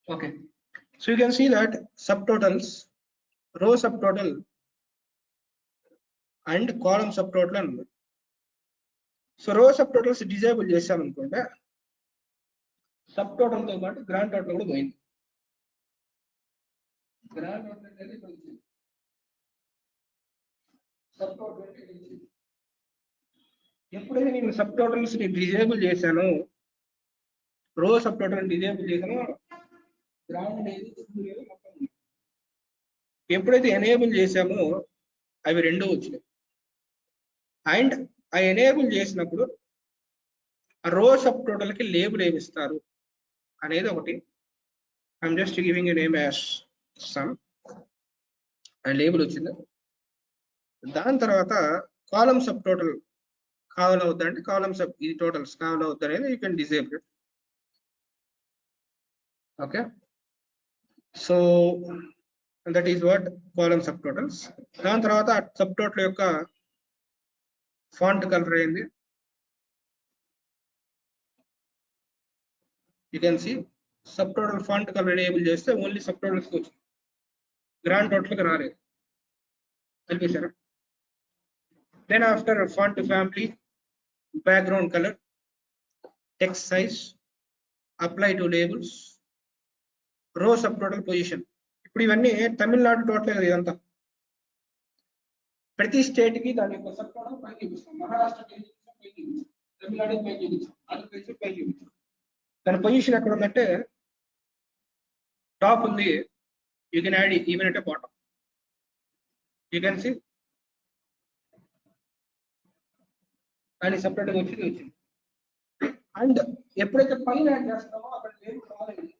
Okay, so you can see that subtotals, row subtotal and column subtotal అని ఉంది. సో రో సబ్టోటల్స్ డిజేబుల్ చేసామనుకుంటే సబ్ టోటల్ తో పాటు గ్రాండ్ టోటల్ కూడా పోయింది. గ్రాండ్ టోటల్ అనేది ఇక్కడ వచ్చింది, సబ్ టోటల్ అంటే ఇక్కడ వచ్చింది. ఎప్పుడైతే నేను సబ్ టోటల్స్ ని డిజేబుల్ చేశాను, రో సబ్ టోటల్ డిజేబుల్ చేశాను, గ్రాండ్ అనేది ఫుల్ అనేది మొత్తం ఉంది. ఎప్పుడైతే ఎనేబుల్ చేశామో అవి రెండు వచ్చినాయి. అండ్ ఆ ఎనేబుల్ చేసినప్పుడు రో సబ్ టోటల్ కి లేబుల్ ఏమి ఇస్తారు అనేది ఒకటి. I'm just giving a name as sum and label వచ్చింది. దాని తర్వాత కాలమ్ సబ్ టోటల్ కావాలవుద్ది అంటే కాలమ్ సబ్ ఇది టోటల్స్ కావాలవుద్ది అనేది you can disable. Okay, so that is what column sub totals. దాని తర్వాత సబ్ టోటల్ యొక్క ఫాంట్ కలర్ అయింది. You can see sub total font colour enable చేస్తే ఓన్లీ సబ్ టోటల్స్ వచ్చింది, గ్రాండ్ టోటల్ కి రాలేదు. కనిపించారా? Then after font family, background colour, text size, apply to labels, రో సబ్ టోటల్ పొజిషన్. ఇప్పుడు ఇవన్నీ తమిళనాడు టోటల్ కదా ఇదంతా. ప్రతి స్టేట్ కి దాని యొక్క సబ్ టోటల్ పైకి చూపిస్తాం. మహారాష్ట్ర పైకి చూపిస్తాం, తమిళనాడు పైకి చూపిస్తాం, ఆంధ్రప్రదేశ్ పైకి చూపిస్తాం. దాని పొజిషన్ ఎక్కడ ఉందంటే టాప్ ఉంది. యూ కెన్ యాడ్ ఈవెన్ అంటే బాటమ్. యూ కెన్ సి దాని సపరేట్గా వచ్చింది. అండ్ ఎప్పుడైతే పైన యాడ్ చేస్తామో అక్కడ లేబుల్ రాలేదు.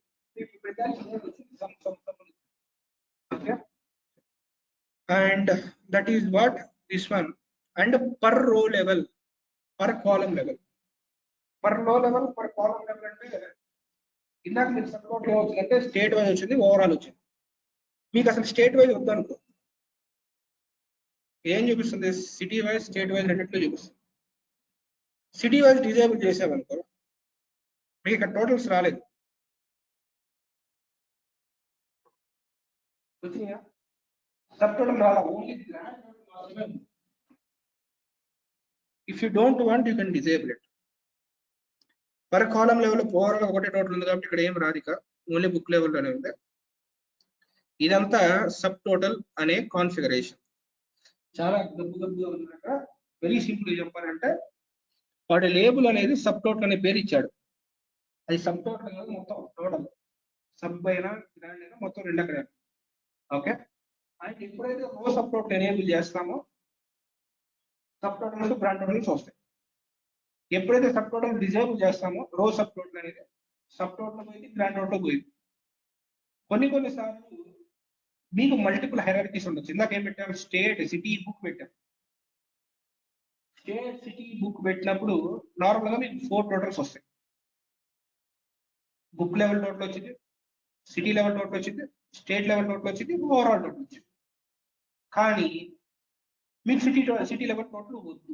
And that is what this one. And per row level, per column level, per row level, per column level అంటే ఇందాక మీకు సపోర్ట్ వచ్చిందంటే స్టేట్ వైజ్ వచ్చింది, ఓవరాల్ వచ్చింది. మీకు అసలు స్టేట్ వైజ్ వద్దనుకో ఏం చూపిస్తుంది? సిటీ వైజ్, స్టేట్ వైజ్ రెండింటిలో చూపిస్తుంది. సిటీ వైజ్ డిజేబుల్ చేసామనుకో మీకు ఇక్కడ టోటల్స్ రాలేదు. వచ్చినాయా? సబ్ టోటల్ రాలా, ఓన్లీ గ్రాండ్ టోటల్ మాత్రమే. If you don't want you can disable it. Per column level overall ఒకటే టోటల్ ఉంది కాబట్టి ఇక్కడ ఏం రాదు, ఇక ఓన్లీ బుక్ లెవెల్లోనే ఉంది. ఇదంతా సబ్ టోటల్ అనే కాన్ఫిగరేషన్. చాలా గబ్బుగా ఉందన్నమాట. వెరీ సింపుల్ చెప్పాలంటే వాటి లేబుల్ అనేది సబ్ టోటల్ అనే పేరు ఇచ్చాడు. అది సబ్ టోటల్ అనేది మొత్తం టోటల్ సబ్ అయినా గ్రాండ్ అయినా మొత్తం రెండు అక్కడ. ఓకే, అండ్ ఎప్పుడైతే రో సబ్ టోటల్ ఎనేబుల్ చేస్తామో సబ్ టోటల్ నుంచి గ్రాండ్ టోటల్స్ వస్తాయి. ఎప్పుడైతే సబ్ టోటల్ డిజేబుల్ చేస్తామో రో సబ్ టోటల్ అనేది సబ్ టోటల్ పోయింది, గ్రాండ్ టోటల్ పోయింది. కొన్నిసార్లు మీకు మల్టిపుల్ హైరార్కీస్ ఉండొచ్చు. ఇందాక ఏం పెట్టాం? స్టేట్, సిటీ, బుక్ పెట్టాం. స్టేట్, సిటీ, బుక్ పెట్టినప్పుడు నార్మల్ గా మీకు 4 టోటల్స్ వస్తాయి. బుక్ లెవెల్ టోటల్ వచ్చింది, సిటీ లెవెల్ టోటల్ వచ్చింది, స్టేట్ లెవెల్ టోటల్ వచ్చింది, ఓవరాల్ టోటల్ వచ్చింది. కానీ మీకు సిటీ లెవెల్ టోటల్ వద్దు.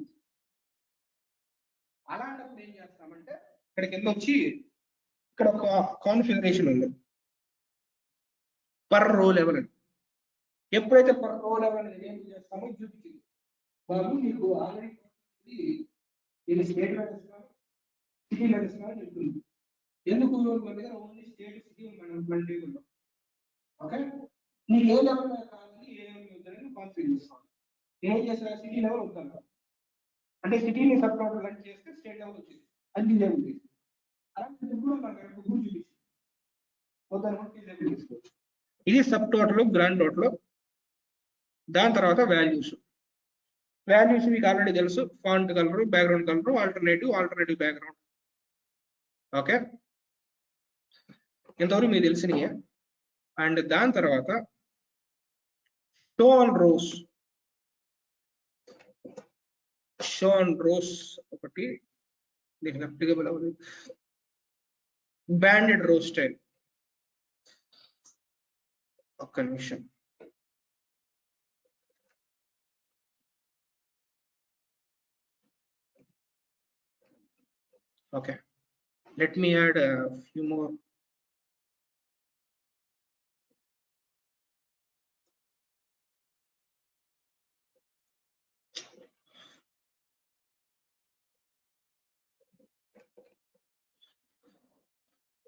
అలాంటప్పుడు ఏం చేస్తామంటే ఇక్కడ కింద వచ్చి ఇక్కడ ఒక కాన్ఫిగరేషన్ ఉంది, పర్ రో లెవెల్ అని. ఎప్పుడైతే పర్ రో లెవెల్ ఏం చేస్తామో చూపించింది బాబు, మీకు ఆల్రెడీ ఇది స్టేట్ లెవెల్ ఇస్తున్నాను, సిటీ లెవెల్ ఇస్తున్నాను చెప్తుంది. ఎందుకు? మన దగ్గర ఓన్లీ స్టేట్, సిటీ మన టేబుల్లో. ఓకే, నీకు ఏ లెవెల్ కావాలి, ఏ లెవెల్ వద్దని కాన్ఫిగర్ చేసుకోవాలి. ఏం చేసిన సిటీ లెవెల్ వద్దాను అంటే సిటీని సబ్ టోటల్ రన్ చేస్తే స్టేట్ లెవెల్ వచ్చింది, అది లెవెల్ ఉంది. అలాంటప్పుడు మనకు చూపించింది వద్దని తీసుకోవచ్చు. ఇది సబ్ టోటల్, గ్రాండ్ టోటల్. దాని తర్వాత వాల్యూస్. వాల్యూస్ మీకు ఆల్రెడీ తెలుసు, font colour, background colour, alternative background. Okay, ఇంతవరకు మీకు తెలిసినయే. అండ్ దాని తర్వాత షో ఆన్ రోస్ ఒకటి దీనికి అప్లికబుల్ అవ్వదు. Banded row style. ఒక్క నిమిషం. Okay, let me add a few more.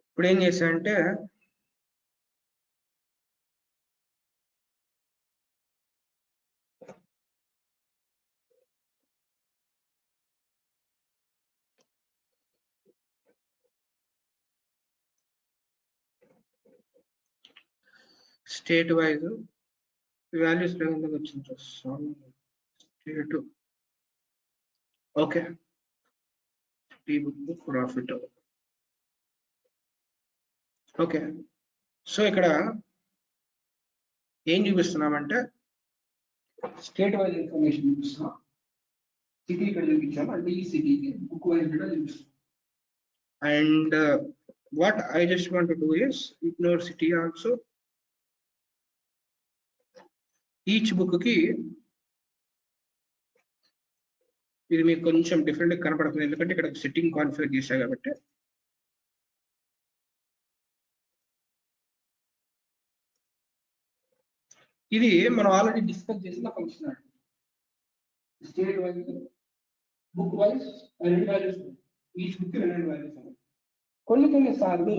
ఇప్పుడు ఏం చేశానంటే state wise values వచ్చింది state. Okay, టీ బుక్ ప్రాఫిట్. ఓకే, సో ఇక్కడ ఏం చూపిస్తున్నామంటే స్టేట్ వైజ్ ఇన్ఫర్మేషన్ చూపిస్తున్నాం. సిటీ ఇక్కడ చూపించాము అంటే ఈ సిటీకి బుక్ వైజ్ కూడా చూపిస్తాం. And what I just want to do is ignore city also. Each book కి ఇది మీకు కొంచెం డిఫరెంట్ కనపడుతుంది ఎందుకంటే ఇక్కడ సెట్టింగ్ కాన్ఫిగర్ చేశా కాబట్టి. ఇది మనం ఆల్రెడీ డిస్కస్ చేసిన ఫంక్షన్ అండి. స్టేట్ వైజ్ బుక్ వైజ్ రెండు వాల్యూస్, ఈచ్ బుక్ రెండు వాల్యూస్. కొన్ని సార్లు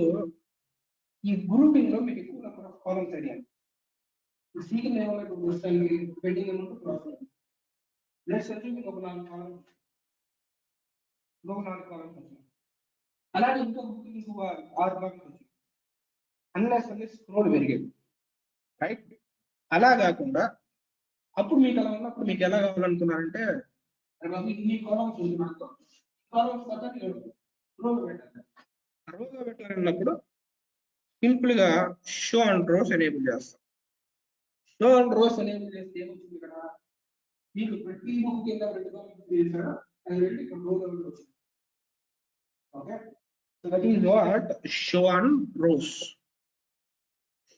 ఈ గ్రూపింగ్ లో మీకు ఎక్కువ నెంబర్ ఆఫ్ కాలమ్స్ అడిగాను. సీకింగ్ ఏమన్నా వస్తాయి, pending amount profit. Let's assume ఒక 4 కాలమ్స్, వచ్చింది. అలాగే ఇంకో బుక్ ఇంకో 6 కాలమ్స్ వచ్చింది. అన్ని స్క్రోల్ పెరిగేది, రైట్? అలా కాకుండా అప్పుడు మీకు అలా ఉన్నప్పుడు మీకు ఎలా కావాలనుకున్నారంటే ఇన్ని కాలమ్స్ ఉంది, నాకు కాలమ్స్ రోగా పెట్టాలన్నప్పుడు సింపుల్ గా షో అండ్ రోస్ ఎనేబుల్ చేస్తాం. షో అండ్ రోస్ ఎనేబుల్ చేస్తే ఏమవుతుంది, ఇక్కడ మీకు ప్రతి బుక్ కింద 2 కాలమ్స్ చేశారా, అది 2 ఇక్కడ రోగా వచ్చింది. Okay, so that is what show and rows.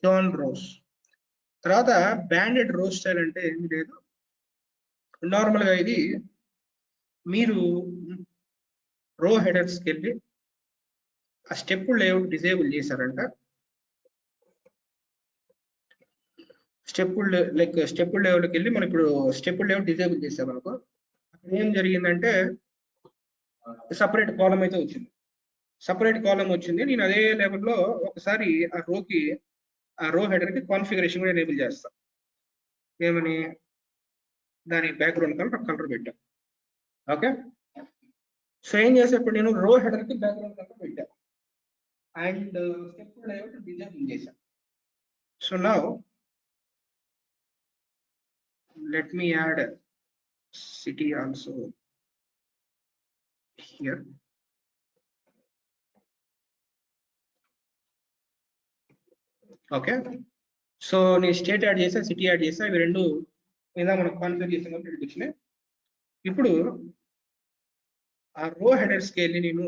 Show and rows. తర్వాత బ్యాండెడ్ రో స్టైల్ అంటే ఏమి లేదు, నార్మల్ గా ఇది మీరు రో హెడర్స్కి వెళ్ళి ఆ స్టెప్ లేఅవుట్ డిజేబుల్ చేశారంట. స్టెప్ లేఅవుట్కి వెళ్ళి మనం ఇప్పుడు స్టెప్ లేఅవుట్ డిజేబుల్ చేసామనుకో, అక్కడ ఏం జరిగిందంటే సపరేట్ కాలం అయితే వచ్చింది. సపరేట్ కాలం వచ్చింది. నేను అదే లెవెల్లో ఒకసారి ఆ రో హెడర్ కి కాన్ఫిగరేషన్ కూడా ఎనేబుల్ చేస్తా. ఏమని, దాని బ్యాక్గ్రౌండ్ కలర్ పెట్టా. ఓకే, సో ఏం చేసేప్పుడు నేను రో హెడర్ కి బ్యాక్గ్రౌండ్ కలర్ పెట్టా అండ్ స్టెప్ లేఅవుట్ డిజేబుల్ చేశాను. So now let me add city also here. Okay, so నేను స్టేట్ యాడ్ చేసా, సిటీ యాడ్ చేసా, ఇవి రెండు మీద మనం కాన్ఫిగర్ చేసాం కాబట్టి వచ్చినాయి. ఇప్పుడు ఆ రో హెడర్స్కి వెళ్ళి నేను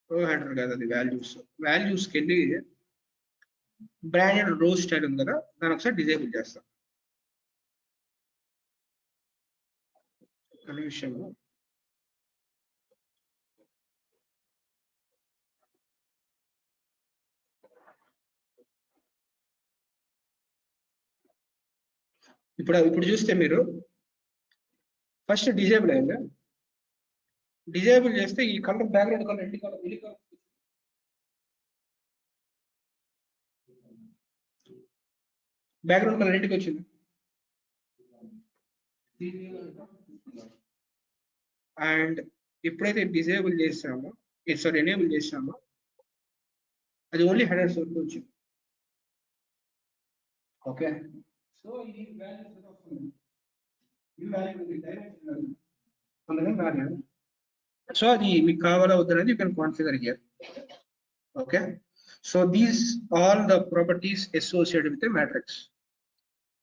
రో హెడర్ కాదు, అది వాల్యూస్కి వెళ్ళి బ్రాండెడ్ రో స్టైల్ ఉంది కదా, దాని ఒకసారి డిజేబుల్ చేస్తాం. అనే విషయం ఇప్పుడు చూస్తే మీరు ఫస్ట్ డిజేబుల్ అయిందా, డిజేబుల్ చేస్తే ఈ కలర్ బ్యాక్గ్రౌండ్ కలర్ ఎన్ని కలర్ బ్యాక్గ్రౌండ్ కలర్ ఇంటికి వచ్చింది. అండ్ ఎప్పుడైతే డిజేబుల్ చేసామో ఎనేబుల్ చేసామో అది ఓన్లీ హెడర్స్ వరకు వచ్చింది. ఓకే, సో ఇది సో అది మీకు కావాలా వద్దనేది you can configure here. Okay, so these all the properties associated with a matrix.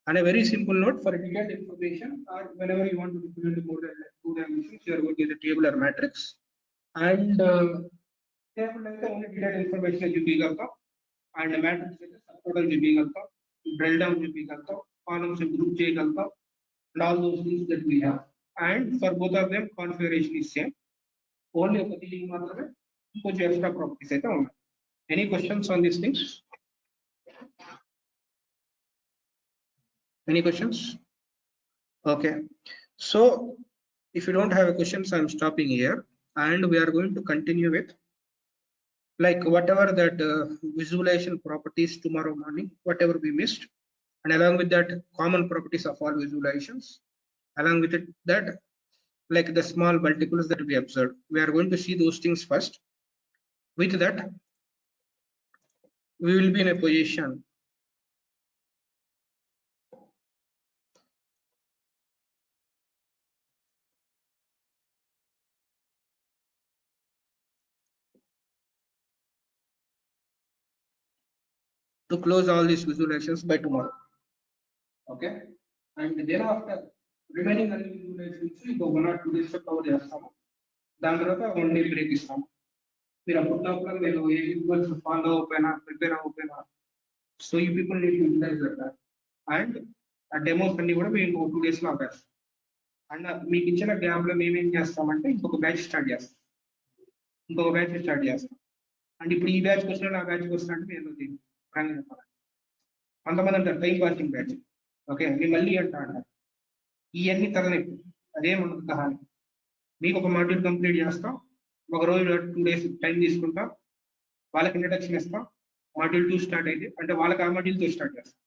And a very simple note, for detailed information or whenever you want to represent more than 2 dimensions, you are going to use a table or matrix. And table like only detailed information you be करता, and matrix like subtotal you be करता, drill down you be करता, columns and group check करता, and all those things that we have. And for both of them configuration is same, only ఒక thing మాత్రమే కొంచెం extra properties అయితే ఉన్నాయి. Any questions on these things? Any questions? Okay, so if you don't have a questions, I'm stopping here and we are going to continue with like whatever that visualization properties tomorrow morning, whatever we missed, and along with that common properties of all visualizations, along with it that like the small multiples that we observed, we are going to see those things first. With that we will be in a position to close all these visualizations by tomorrow. Okay, and thereafter remaining అన్ని visualizations ఇంకో 1 or 2 days లో cover చేస్తాము. దాని తర్వాత 1 day break ఇస్తాము. మీరు అప్పటిలోపల నేను ఏ విజువల్స్ ఫాలో అవ్వకపోయినా ప్రిపేర్ అవ్వకపోయినా so you people need to utilize that. And ఆ డెమోస్ అన్ని కూడా మేము 2 days లో ఆపేస్తాం. అండ్ మీకు ఇచ్చిన గ్యాప్ లో మేము ఏం చేస్తామంటే ఇంకొక బ్యాచ్ స్టార్ట్ చేస్తాం. అండ్ ఇప్పుడు ఈ బ్యాచ్కి వచ్చినా ఆ బ్యాచ్కి వస్తున్నా అంటే నేను ప్రాంగణ చెప్పాలి. కొంతమంది అంటారు టైం పాసింగ్ బ్యాచ్. ఓకే, నేను మళ్ళీ అంటాను ఇవన్నీ తలనొప్పి, అదేమన్నది కహాని. మీకు ఒక మాడ్యూల్ కంప్లీట్ చేస్తాం, ఒక రోజు 2 days టైం తీసుకుంటాం, వాళ్ళకి ఇంట్రడక్షన్ ఇస్తాం, మాడ్యూల్ 2 స్టార్ట్ అయితే అంటే వాళ్ళకి ఆ మాడ్యూల్తో స్టార్ట్ చేస్తాం,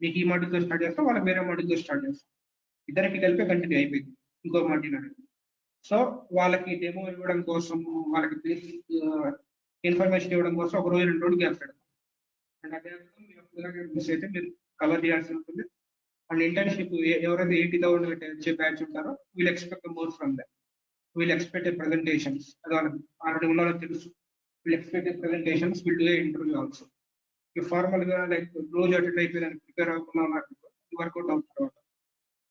మీకు ఈ మాడ్యూల్తో స్టార్ట్ చేస్తాం, వాళ్ళకి వేరే మాడ్యూల్తో స్టార్ట్ చేస్తాం, ఇద్దరికి కలిపి కంటిన్యూ అయిపోయింది ఇంకో మాడ్యూల్ అనేది. సో వాళ్ళకి డెమో ఇవ్వడం కోసం, వాళ్ళకి బేసిక్ ఇన్ఫర్మేషన్ ఇవ్వడం కోసం ఒక రోజు 2 రోజులు గ్యాప్ పెడతాం. అండ్ అదే మీరు మిస్ అయితే మీరు కవర్ చేయాల్సి ఉంటుంది. అండ్ ఇంటర్న్షిప్ ఎవరైతే 80,000 వచ్చే బ్యాచ్ ఉంటారో we'll expect more from that. We'll expect presentations, అది వాళ్ళకి ఆల్రెడీ ఉన్నారో తెలుసు. We'll expect presentations, will do a interview also. Formal గా లైక్ రోజు అటెండ్ అయిపోయిందని ప్రిపేర్ అవ్వకుండా వర్కౌట్ అవుతుంది తర్వాత.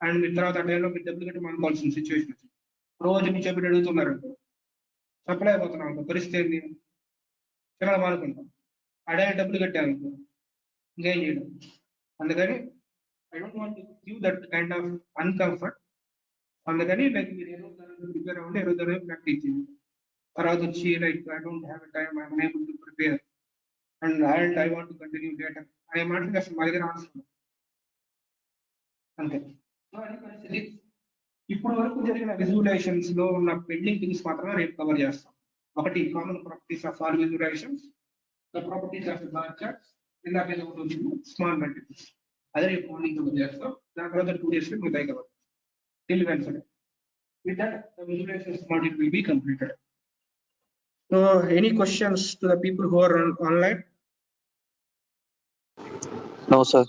అండ్ మీరు తర్వాత ఆ టైంలో మీరు డబ్బులు కట్టి అనుకోవాల్సిన సిచ్యువేషన్ వచ్చింది. రోజు నుంచి చెప్పి అడుగుతున్నారు అనుకో, సప్లై అయిపోతున్నాం అనుకో, పరిస్థితి ఏంటి? చాలా మానుకుంటాం. అడే డబ్బులు కట్టామనుకో ఇంకేం చేయడం. అందుకని I don't want to give that kind of uncomfort. అందుకని లైక్ మీరు ఏ రోజు ప్రిపేర్ అవ్వండి, ఏ రోజు ప్రాక్టీస్ చేయండి. తర్వాత వచ్చి like I don't have time, I'm unable to prepare and I want to continue later అనే మాటలు అసలు మా దగ్గర ఆన్సర్ అంతే. పరిస్థితి ఇప్పుడు వరకు జరిగిన విజువలైజేషన్స్ లో ఉన్న పెండింగ్ థింగ్స్ మాత్రమే రేపు కవర్ చేస్తాం. ఒకటి common properties of all visualizations, the properties of bar charts, ఇందాక స్మాల్ మల్టిపుల్స్, అదే రేపు మార్నింగ్ కవర్ చేస్తాం. దాని తర్వాత 2 days లో మిగతాయి cover till Wednesday. With that, the visualizations module will be completed. So, any questions to the people who are online? No, sir.